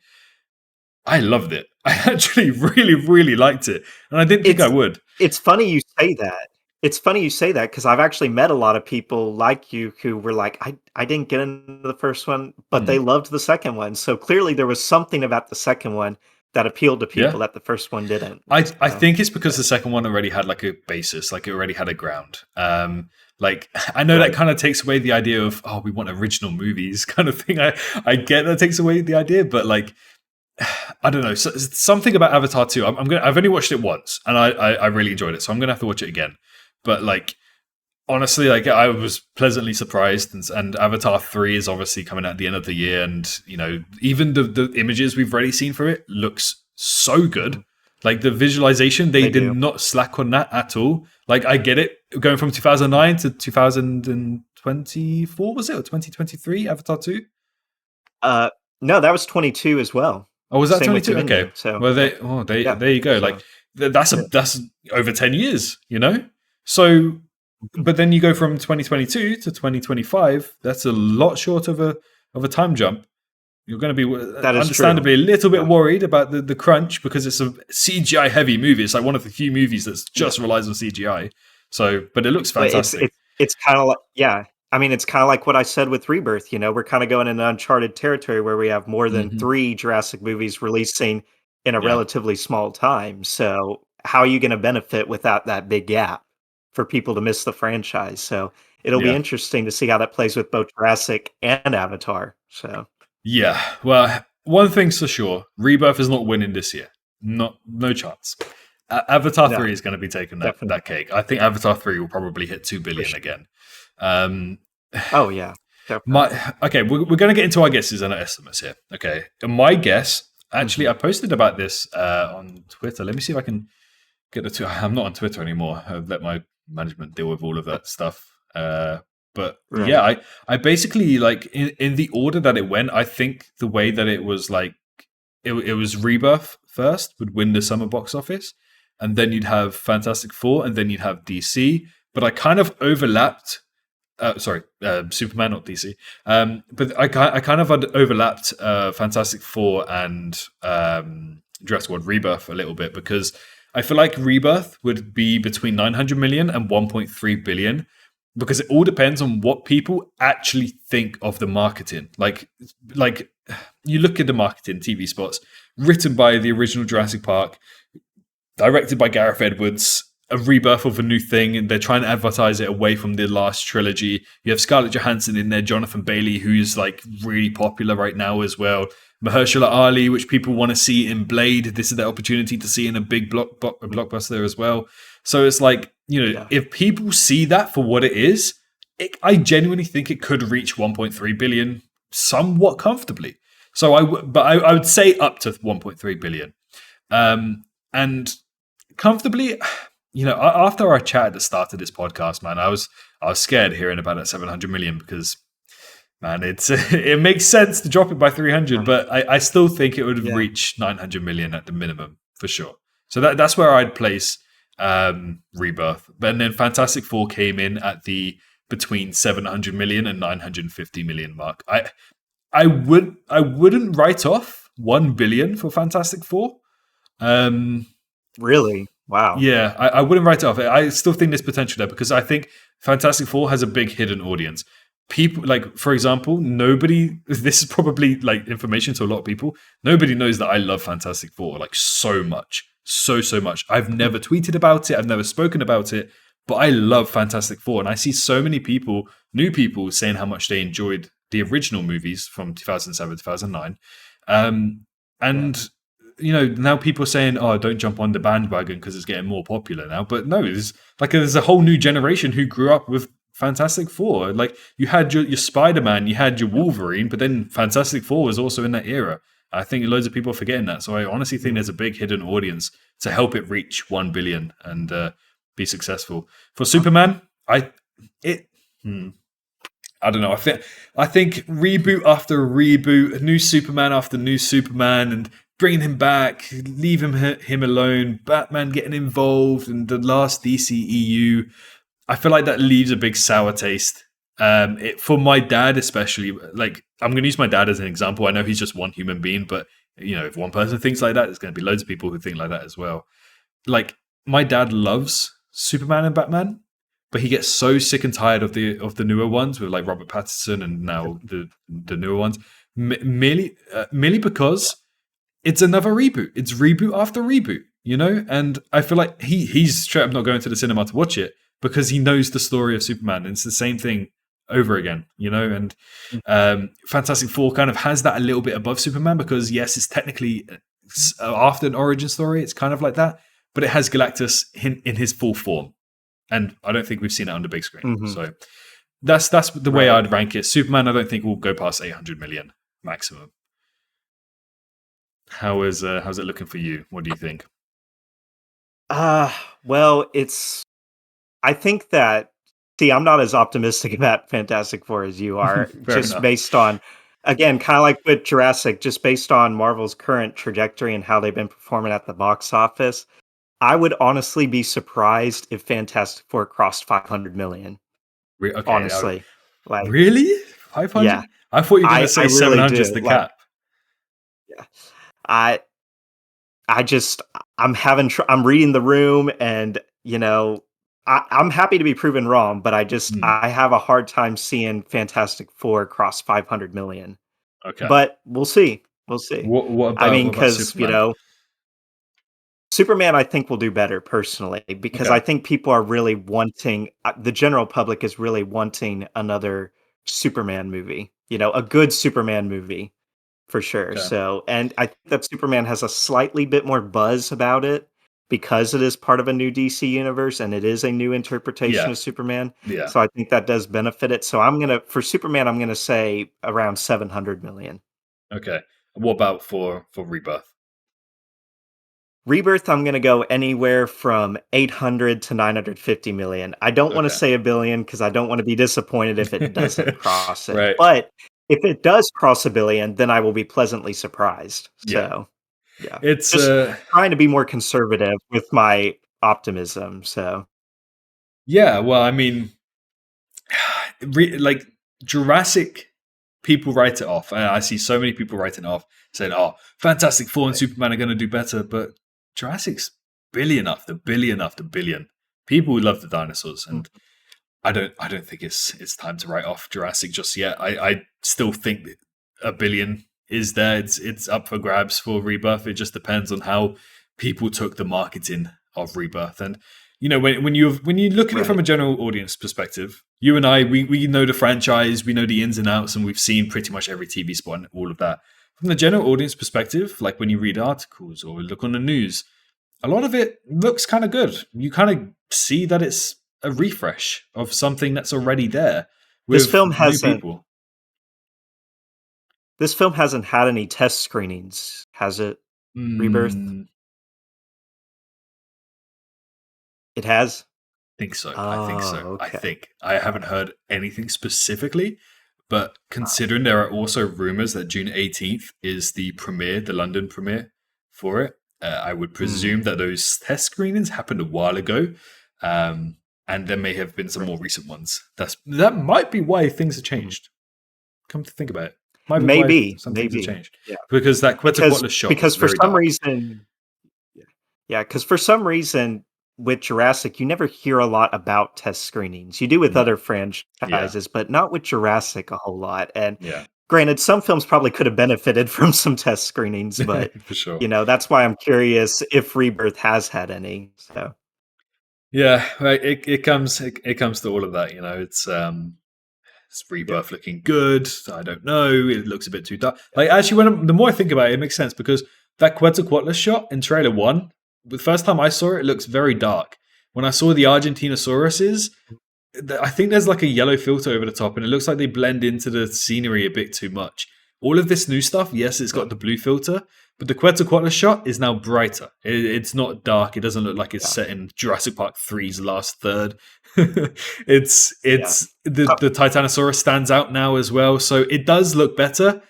I loved it. I actually really, really liked it, and I didn't think I It's would. it's funny you say that. It's funny you say that because 'cause I've actually met a lot of people like you who were like, "I didn't get into the first one, but they Hmm. loved the second one." So clearly there was something about the second one that appealed to Yeah, people that the first one didn't. I So, think it's because yeah. the second one already had like a basis, like it already had a ground. Like I know that Right. kind of takes away the idea of we want original movies kind of thing. I get that takes away the idea, but like I don't know, something about Avatar 2. I've only watched it once, and I really enjoyed it, so I'm gonna have to watch it again. But like honestly, like I was pleasantly surprised, and Avatar 3 is obviously coming out at the end of the year, and even the images we've already seen for it looks so good. Mhm. Like the visualization, they They did do. not slack on that at all. Like I get it, going from 2009 to 2024, was it, or 2023? Avatar 2. Uh, no, that was 22 as well. Oh, was that Same with 22? Dominion. Okay. So, Well, yeah. they Yeah. there you go. Like So, yeah. that's over 10 years, So, Mhm. but then you go from 2022 to 2025. That's a lot short of a time jump. You're going to be That is true. understandably a little bit Yeah. worried about the crunch because it's a CGI heavy movie. It's like one of the few movies that's Yeah. just relies on CGI. So, but it looks But it's fantastic. it's it's kinda like, yeah. I mean, it's kinda like what I said with Rebirth, we're kinda going into uncharted territory where we have more than Hmm. 3 Jurassic movies releasing in a Yeah, relatively small time, so how are you gonna benefit without that big gap for people to miss the franchise? So, it'll be yeah. interesting to see how that plays with both Jurassic and Avatar, so, Yeah. Well, one thing's for sure: Rebirth is not winning this year. No chance. Avatar no, 3 is going to be taking that definitely not, cake. I think Avatar 3 will probably hit 2 billion for sure. again. Um, Oh, yeah, definitely. my okay, we're going to get into our guesses and our estimates here. Okay, and my guess. Actually, Mhm. I posted about this on Twitter. Let me see if I can get the two. I'm not on Twitter anymore. I've let my management deal with all of that stuff. But yeah, Right. I basically like in the order that it went. I think the way that it was like it was Rebirth first would win the summer box office, and then you'd have Fantastic Four, and then you'd have DC. But I kind of overlapped. Sorry, Superman, not DC. But I kind of overlapped Fantastic Four and Jurassic World Rebirth a little bit because I feel like Rebirth would be between 900 million and 1.3 billion. because it all depends on what people actually think of the marketing. Like you look at the marketing, TV spots written by the original Jurassic Park, directed by Gareth Edwards, a rebirth of a new thing, and they're trying to advertise it away from the last trilogy. You have Scarlett Johansson in there, Jonathan Bailey, who's like really popular right now as well. Mahershala Ali, which people want to see in Blade. This is the opportunity to see in a big blockbuster as well. So it's like, if people see that for what it is, I genuinely think it could reach 1.3 billion somewhat comfortably. So I would say up to 1.3 billion. And comfortably, after our chat at the start of this podcast, man, I was scared hearing about that 700 million because, man, it makes sense to drop it by 300, but I still think it would have reached 900 million at the minimum for sure. So that's where I'd place Rebirth. But then Fantastic Four came in at the between 700 million and 950 million mark. I wouldn't write off 1 billion for Fantastic Four. Really? Wow. Yeah, I wouldn't write it off. I still think there's potential there because I think Fantastic Four has a big hidden audience. People, like, for example, this is probably like information to a lot of people. Nobody knows that I love Fantastic Four like so much. So much. I've never tweeted about it. I've never spoken about it, but I love Fantastic Four. And I see so many people, new people, saying how much they enjoyed the original movies from 2007, 2009. Now people are saying, "Oh, don't jump on the bandwagon because it's getting more popular now." But no, there's a whole new generation who grew up with Fantastic Four. Like you had your Spider-Man, you had your Wolverine, but then Fantastic Four was also in that era. I think loads of people are forgetting that. So I honestly think there's a big hidden audience to help it reach 1 billion and be successful. For Superman, I don't know. I think reboot after reboot, new Superman after new Superman, and bringing him back, leaving him alone, Batman getting involved, and the last DCEU. I feel like that leaves a big sour taste. For my dad especially, like I'm going to use my dad as an example. I know he's just one human being, but if one person thinks like that, there's going to be loads of people who think like that as well. Like my dad loves Superman and Batman, but he gets so sick and tired of the newer ones with like Robert Pattinson and now the newer ones, merely because it's another reboot. It's reboot after reboot, And I feel like he's straight up not going to the cinema to watch it because he knows the story of Superman. And it's the same thing over again, And Fantastic Four kind of has that a little bit above Superman because, yes, it's technically after an origin story. It's kind of like that. But it has Galactus in his full form. And I don't think we've seen it on the big screen. Mm-hmm. So that's the way I'd rank it. Superman, I don't think will go past 800 million maximum. How's it looking for you? What do you think? Well, I think that, I'm not as optimistic about Fantastic Four as you are, just enough. Based on, again, kind of like with Jurassic, just based on Marvel's current trajectory and how they've been performing at the box office. I would honestly be surprised if Fantastic Four crossed 500 million. Okay, honestly. Really? 500? Yeah. I thought you were going to say 700 is the cap. Yeah. I'm reading the room and, I'm happy to be proven wrong, but I have a hard time seeing Fantastic Four cross 500 million. Okay. But we'll see. What about, because, Superman, I think will do better personally, because I think people are really wanting, the general public is really wanting another Superman movie, a good Superman movie for sure. Okay. So, and I think that Superman has a slightly bit more buzz about it because it is part of a new DC universe and it is a new interpretation of Superman. Yeah. So I think that does benefit it. So for Superman, I'm going to say around 700 million. Okay. What about for Rebirth? Rebirth, I'm going to go anywhere from 800 to 950 million. I don't want to say $1 billion because I don't want to be disappointed if it doesn't cross it. Right. But if it does cross $1 billion, then I will be pleasantly surprised. So, it's just trying to be more conservative with my optimism. So, yeah, well, I mean, like Jurassic, people write it off. I see so many people writing it off, saying, "Oh, Fantastic Four and Superman are going to do better," but Jurassic's billion after billion after billion. People love the dinosaurs, and I don't think it's time to write off Jurassic just yet. I still think that $1 billion is there. It's up for grabs for Rebirth. It just depends on how people took the marketing of Rebirth. And when you look at it from a general audience perspective, you and I, we know the franchise, we know the ins and outs, and we've seen pretty much every TV spot and all of that. From the general audience perspective, like when you read articles or look on the news, a lot of it looks kind of good. You kind of see that it's a refresh of something that's already there. This film hasn't had any test screenings, has it? Rebirth? It has? I think so. Okay. I haven't heard anything specifically, but considering there are also rumors that June 18th is the London premiere for it, I would presume that those test screenings happened a while ago, and there may have been some more recent ones. That might be why things have changed. Come to think about it, maybe things have changed. Yeah, because that Quetzalcoatl shot. Because for some reason, because for some reason with Jurassic, you never hear a lot about test screenings. You do with other franchises, but not with Jurassic a whole lot. And granted, some films probably could have benefited from some test screenings, but for sure. That's why I'm curious if Rebirth has had any. So yeah, right. It comes to all of that. It's Rebirth looking good. I don't know. It looks a bit too dark. Like actually, the more I think about it, it makes sense because that Quetzalcoatl shot in trailer 1. The first time I saw it, it looks very dark. When I saw the Argentinasauruses, I think there's like a yellow filter over the top, and it looks like they blend into the scenery a bit too much. All of this new stuff, yes, it's got the blue filter, but the Quetzalcoatl shot is now brighter. It's not dark. It doesn't look like it's set in Jurassic Park 3's last third. The Titanosaurus stands out now as well, so it does look better.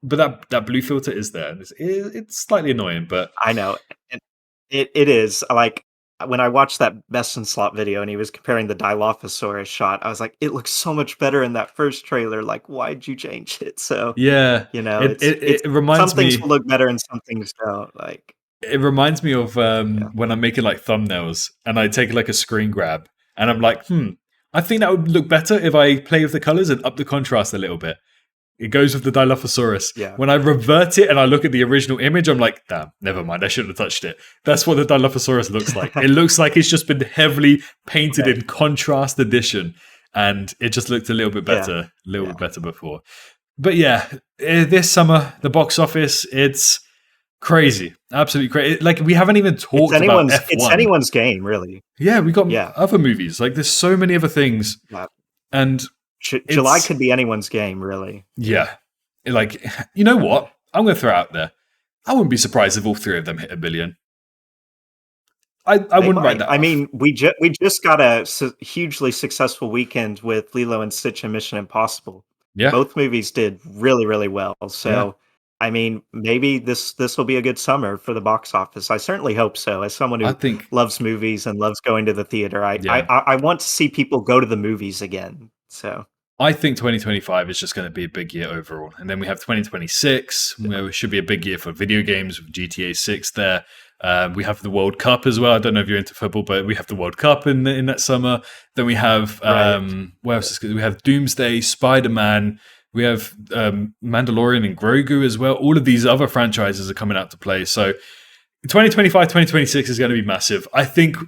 But that blue filter is there. It's slightly annoying, but I know. It is. Like, when I watched that Best in Slot video and he was comparing the Dilophosaurus shot, I was like, it looks so much better in that first trailer. Like, why'd you change it? So, it reminds me... Some things will look better and some things don't. Like, it reminds me of when I'm making like thumbnails and I take like a screen grab and I'm like, I think that would look better if I play with the colors and up the contrast a little bit. It goes with the Dilophosaurus. Yeah. When I revert it and I look at the original image, I'm like, damn, never mind. I shouldn't have touched it. That's what the Dilophosaurus looks like. It looks like it's just been heavily painted in contrast edition. And it just looked a little bit better, bit better before. But this summer, the box office, it's crazy. Absolutely crazy. Like, we haven't even talked about F1. It's anyone's game, really. Yeah, we got other movies. Like, there's so many other things. Yeah. And... July could be anyone's game, really. Yeah. Like, you know what? I'm going to throw out there. I wouldn't be surprised if all 3 of them hit $1 billion. I wouldn't write that. I mean, we just got a hugely successful weekend with Lilo and Stitch and Mission Impossible. Yeah. Both movies did really, really well. So, I mean, maybe this will be a good summer for the box office. I certainly hope so. As someone who loves movies and loves going to the theater, I want to see people go to the movies again. So I think 2025 is just going to be a big year overall. And then we have 2026, where it should be a big year for video games with GTA 6 there. We have the World Cup as well. I don't know if you're into football, but we have the World Cup in that summer. Then we have, what else is good? We have Doomsday, Spider-Man. We have Mandalorian and Grogu as well. All of these other franchises are coming out to play. So 2025, 2026 is going to be massive. I think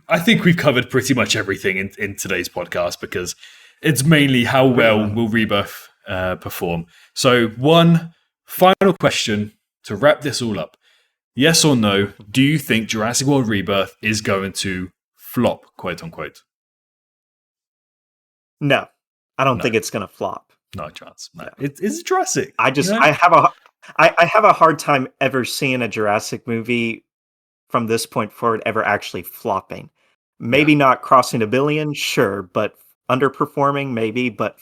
we've covered pretty much everything in today's podcast because it's mainly how well will Rebirth perform. So one final question to wrap this all up. Yes or no, do you think Jurassic World Rebirth is going to flop, quote unquote? No, I don't think it's going to flop. No chance. No. It's Jurassic. I have a hard time ever seeing a Jurassic movie from this point forward ever actually flopping. Maybe not crossing $1 billion, sure, but underperforming, maybe, but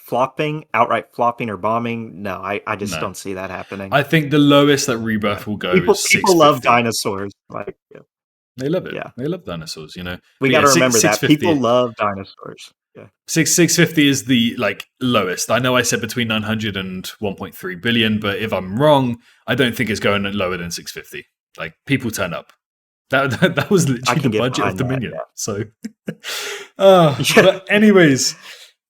outright flopping or bombing, no, I just don't see that happening. I think the lowest that Rebirth will go is 650. People love dinosaurs. They love it. Yeah. They love dinosaurs, We got to remember that. People love dinosaurs. Yeah. 650 is the lowest. I know I said between 900 and 1.3 billion, but if I'm wrong, I don't think it's going lower than 650. Like, people turn up. That was literally the budget of Dominion. So, but anyways,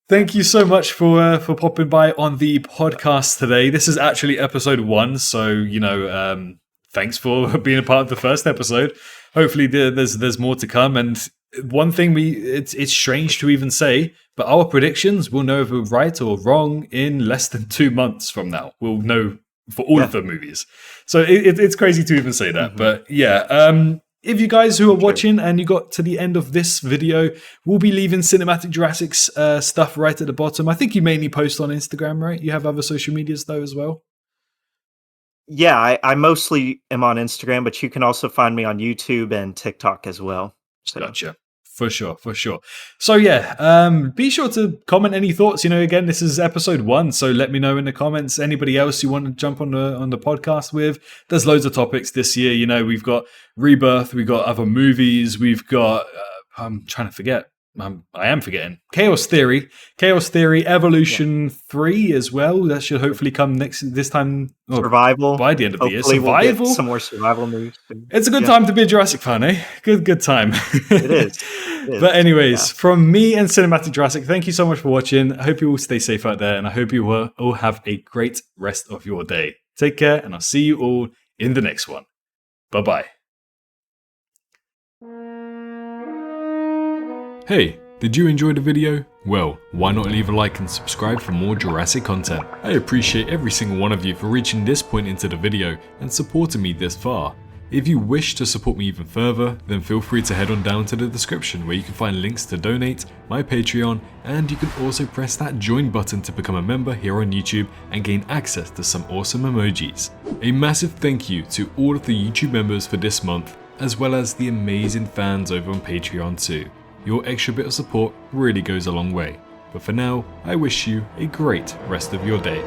Thank you so much for popping by on the podcast today. This is actually episode 1, so thanks for being a part of the first episode. Hopefully, there's more to come. And one thing it's strange to even say, but our predictions we'll know if we're right or wrong in less than 2 months from now. We'll know for all of the movies. So it's crazy to even say that, but yeah. If you guys who are watching and you got to the end of this video, we'll be leaving Cinematic Jurassic's stuff right at the bottom. I think you mainly post on Instagram, right? You have other social medias though as well? Yeah, I mostly am on Instagram, but you can also find me on YouTube and TikTok as well. So. Gotcha. For sure. So yeah, be sure to comment any thoughts. Again, this is episode 1, so let me know in the comments. Anybody else you want to jump on the podcast with? There's loads of topics this year. We've got Rebirth, we've got other movies, we've got I'm trying to forget. I am forgetting. Chaos Theory, Evolution 3 as well. That should hopefully come this time. Survival by the end of the year. Hopefully Survival. We'll get some more survival news. It's a good time to be a Jurassic fan, eh? Good time. It is. But anyways, from me and Cinematic Jurassic, thank you so much for watching. I hope you all stay safe out there, and I hope you all have a great rest of your day. Take care, and I'll see you all in the next one. Bye-bye. Hey, did you enjoy the video? Well, why not leave a like and subscribe for more Jurassic content? I appreciate every single one of you for reaching this point into the video and supporting me this far. If you wish to support me even further, then feel free to head on down to the description where you can find links to donate, my Patreon, and you can also press that join button to become a member here on YouTube and gain access to some awesome emojis. A massive thank you to all of the YouTube members for this month, as well as the amazing fans over on Patreon too. Your extra bit of support really goes a long way. But for now, I wish you a great rest of your day.